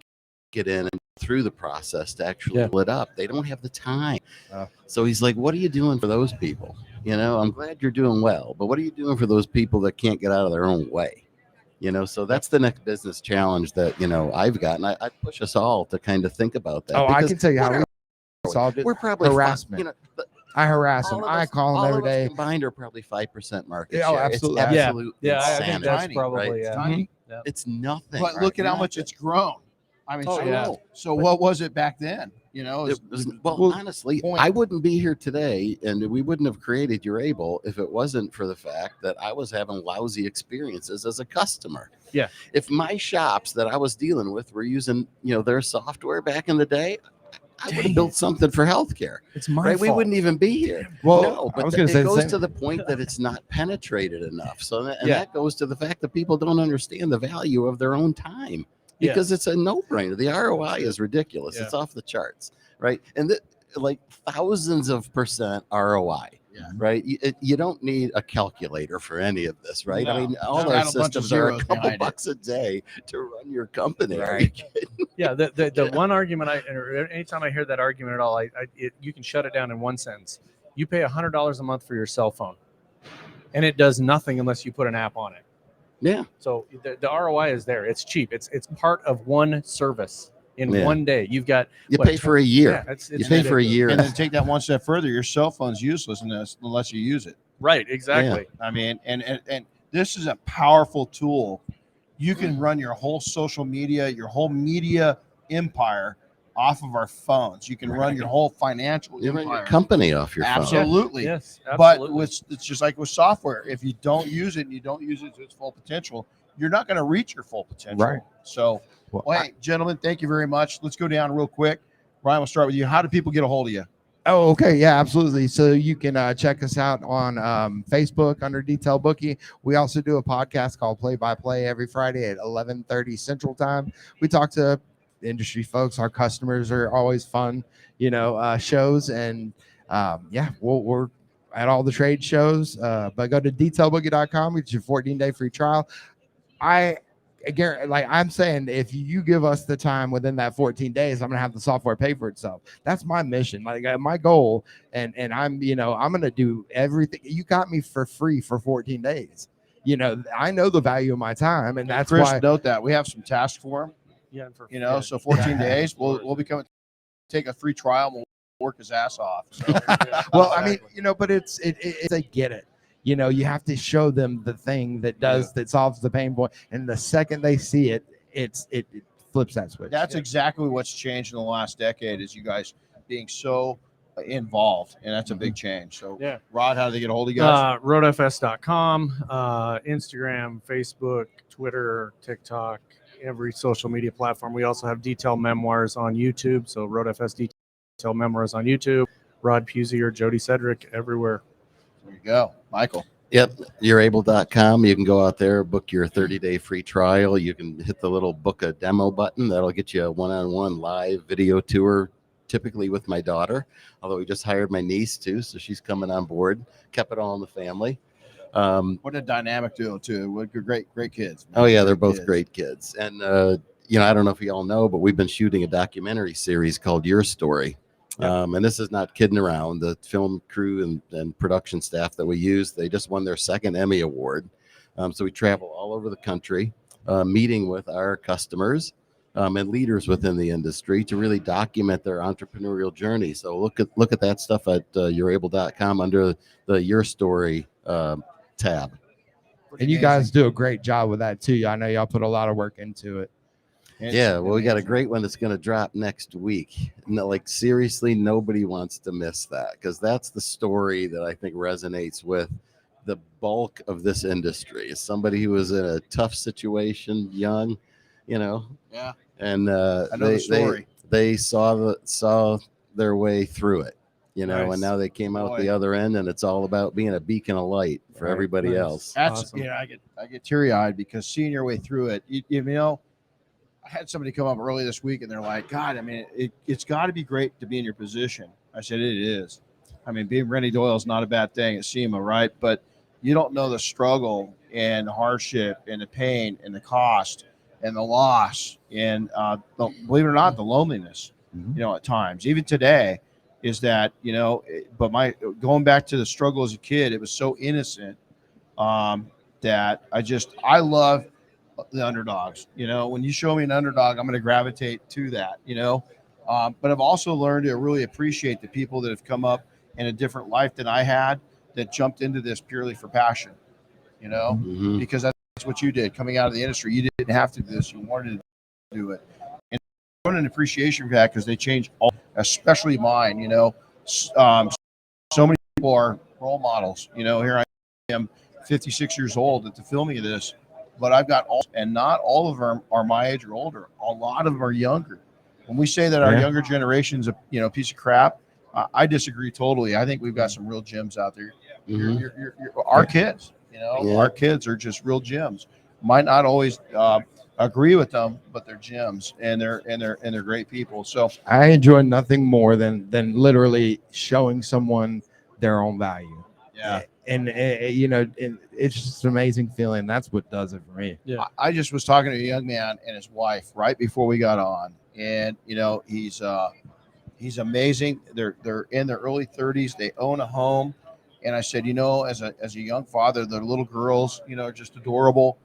get in and through the process to actually pull it up. They don't have the time. So he's like, what are you doing for those people? I'm glad you're doing well, but what are you doing for those people that can't get out of their own way? So that's the next business challenge that, I've got. And I push us all to kind of think about that. Oh, I because can tell you how what we solved it. we're probably harassment. I harass them. I call them every day. Combined are probably 5% market Yeah, oh, share. absolutely. It's Yeah. absolute Yeah, I think insanity, that's Tiny, probably right? yeah. Tiny. It's nothing. But look at how much it's grown. I mean, so what was it back then? Well, honestly, point. I wouldn't be here today, and we wouldn't have created Urable if it wasn't for the fact that I was having lousy experiences as a customer. Yeah. If my shops that I was dealing with were using, their software back in the day, I would have built something for healthcare. It's my Right, fault. we wouldn't even be here. Well, No, I but was going to say it the goes same. to the point that it's not penetrated enough. So that, and Yeah. that goes to the fact that people don't understand the value of their own time Yeah. because it's a no-brainer. The ROI is ridiculous. Yeah. It's off the charts, right? And like thousands of percent ROI. Yeah. Right. You don't need a calculator for any of this, right? No. I mean, all Just our add a bunch of systems are a zeros couple behind it. bucks a day to run your company. Are you Right. kidding? Yeah, the one argument anytime I hear that argument at all, you can shut it down in one sentence. You pay $100 a month for your cell phone, and it does nothing unless you put an app on it. Yeah. So the ROI is there. It's cheap. It's part of one service in Yeah. one day. You've got You what, pay for a year. Yeah, it's You pay for a ridiculous. year. And then take that one step further. Your cell phone's useless unless you use it. Right, exactly. I mean, and this is a powerful tool. You can run your whole social media, your whole media empire off of our phones. You can run your whole financial You run your empire. company off your phone. Absolutely. Yes, But absolutely. it's just like with software. If you don't use it and you don't use it to its full potential, you're not going to reach your full potential. Right. So, Well, hey, gentlemen, thank you very much. Let's go down real quick. Ryan, we'll start with you. How do people get a hold of you? Oh, okay. Yeah, absolutely. So you can check us out on Facebook under Detail Bookie. We also do a podcast called Play by Play every Friday at 11:30 Central Time. We talk to industry folks. Our customers are always fun, shows. And we're at all the trade shows. But go to detailbookie.com. It's your 14-day free trial. Again, like I'm saying, if you give us the time within that 14 days, I'm gonna have the software pay for itself. That's my mission, like my goal, and I'm I'm gonna do everything. You got me for free for 14 days. I know the value of my time, and that's Chris, why. note that we have some tasks for him. Yeah, So 14 days, we'll take a free trial. And we'll work his ass off. So. Well, I mean, but it's they get it. You have to show them the thing that solves the pain point, and the second they see it, it flips that switch. That's exactly what's changed in the last decade is you guys being so involved, and that's a big change. So, Yeah. Rod, how do they get a hold of you guys? RoadFS.com, Instagram, Facebook, Twitter, TikTok, every social media platform. We also have detail memoirs on YouTube. So RoadFS Detail Memoirs on YouTube, Rod Puzey or Jody Cedric everywhere. There you go, Michael. Yep, Urable.com. You can go out there, book your 30-day free trial. You can hit the little book a demo button. That'll get you a one-on-one live video tour, typically with my daughter, although we just hired my niece too, so she's coming on board. Kept it all in the family. What a dynamic duo too. What great kids. Man. Oh yeah, they're both kids. great kids. And I don't know if you all know, but we've been shooting a documentary series called Your Story. And this is not kidding around. The film crew and production staff that we use, they just won their second Emmy Award. So we travel all over the country, meeting with our customers and leaders within the industry to really document their entrepreneurial journey. So look at that stuff at Urable.com under the Your Story tab. And you guys do a great job with that too. I know y'all put a lot of work into it. Yeah, well, we got a great one that's going to drop next week. No, like seriously, nobody wants to miss that because that's the story that I think resonates with the bulk of this industry. Is somebody who was in a tough situation, young, Yeah. and I know the story. they saw their way through it, Nice. and now they came out Boy. the other end, and it's all about being a beacon of light for Right. everybody Nice. else. That's Awesome. I get teary eyed because seeing your way through it. You know, I had somebody come up early this week and they're like, God, I mean, it's got to be great to be in your position. I said, it is. I mean, being Renny Doyle is not a bad thing at SEMA, right? But you don't know the struggle and the hardship and the pain and the cost and the loss and believe it or not, the loneliness. At times, even today, is that But going back to the struggle as a kid, it was so innocent that I love the underdogs. When you show me an underdog, I'm going to gravitate to that. But I've also learned to really appreciate the people that have come up in a different life than I had that jumped into this purely for passion. Because that's what you did coming out of the industry. You didn't have to do this; you wanted to do it, and I an appreciation for that because they change all, especially mine. So many people are role models. Here I am, 56 years old at the filming of this. But I've got and not all of them are my age or older. A lot of them are younger. When we say that our younger generation's a piece of crap, I disagree totally. I think we've got some real gems out there. Our kids, our kids are just real gems. Might not always agree with them, but they're gems and they're great people. So I enjoy nothing more than literally showing someone their own value. yeah. And it's just an amazing feeling. That's what does it for me. Yeah. I just was talking to a young man and his wife right before we got on, and he's amazing. They're in their early 30s. They own a home, and I said, as a young father, their little girls, are just adorable.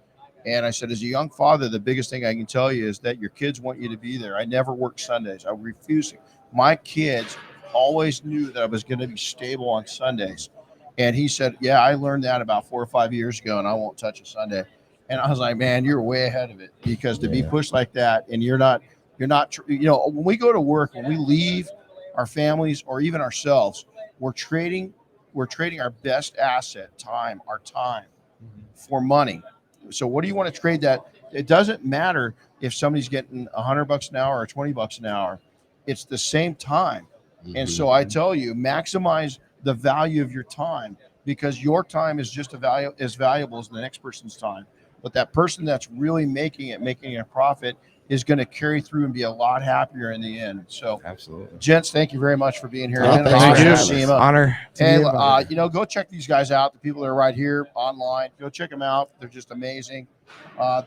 And I said, as a young father, the biggest thing I can tell you is that your kids want you to be there. I never worked Sundays. I refuse to. My kids always knew that I was going to be stable on Sundays. And he said, yeah, I learned that about 4 or 5 years ago, and I won't touch a Sunday. And I was like, man, you're way ahead of it, because to be pushed like that, and you're not, when we go to work, when we leave our families or even ourselves, we're trading our best asset, our time for money. So what do you want to trade that? It doesn't matter if somebody's getting $100 an hour or $20 an hour. It's the same time. And so I tell you, maximize the value of your time, because your time is just as valuable as the next person's time. But that person that's really making a profit is going to carry through and be a lot happier in the end. So Absolutely. Gents, thank you very much for being here. Oh, thanks for having us. Honor. And go check these guys out. The people that are right here online, go check them out. They're just amazing.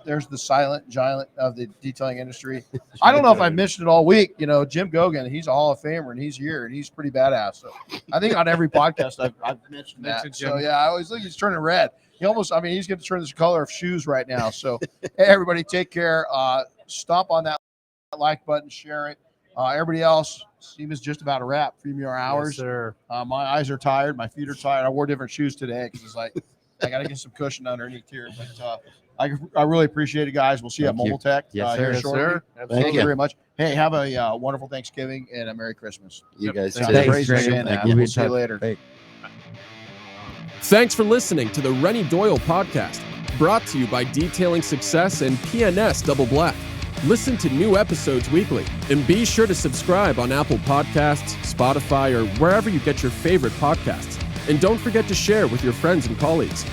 There's the silent giant of the detailing industry. I don't know if I mentioned it all week. Jim Gogan, he's a Hall of Famer, and he's here, and he's pretty badass. So I think on every podcast I've mentioned that. So yeah, I always think he's turning red. He's going to turn this color of shoes right now. So hey, everybody, take care. Stomp on that like button, share it. Everybody else, SEMA's just about a wrap. 3 more hours. Yes, sir. My eyes are tired. My feet are tired. I wore different shoes today because it's like I got to get some cushion underneath here. But I really appreciate it, guys. We'll see you at Mobile Tech Yes, here sir. shortly. Sir. Thank you very much. Hey, have a wonderful Thanksgiving and a Merry Christmas. You guys Thanks, too. Thanks, Greg. saying that. We'll be We'll in see you touch. later. Thanks. Thanks for listening to the Renny Doyle Podcast, brought to you by Detailing Success and P&S Double Black. Listen to new episodes weekly, and be sure to subscribe on Apple Podcasts, Spotify, or wherever you get your favorite podcasts. And don't forget to share with your friends and colleagues.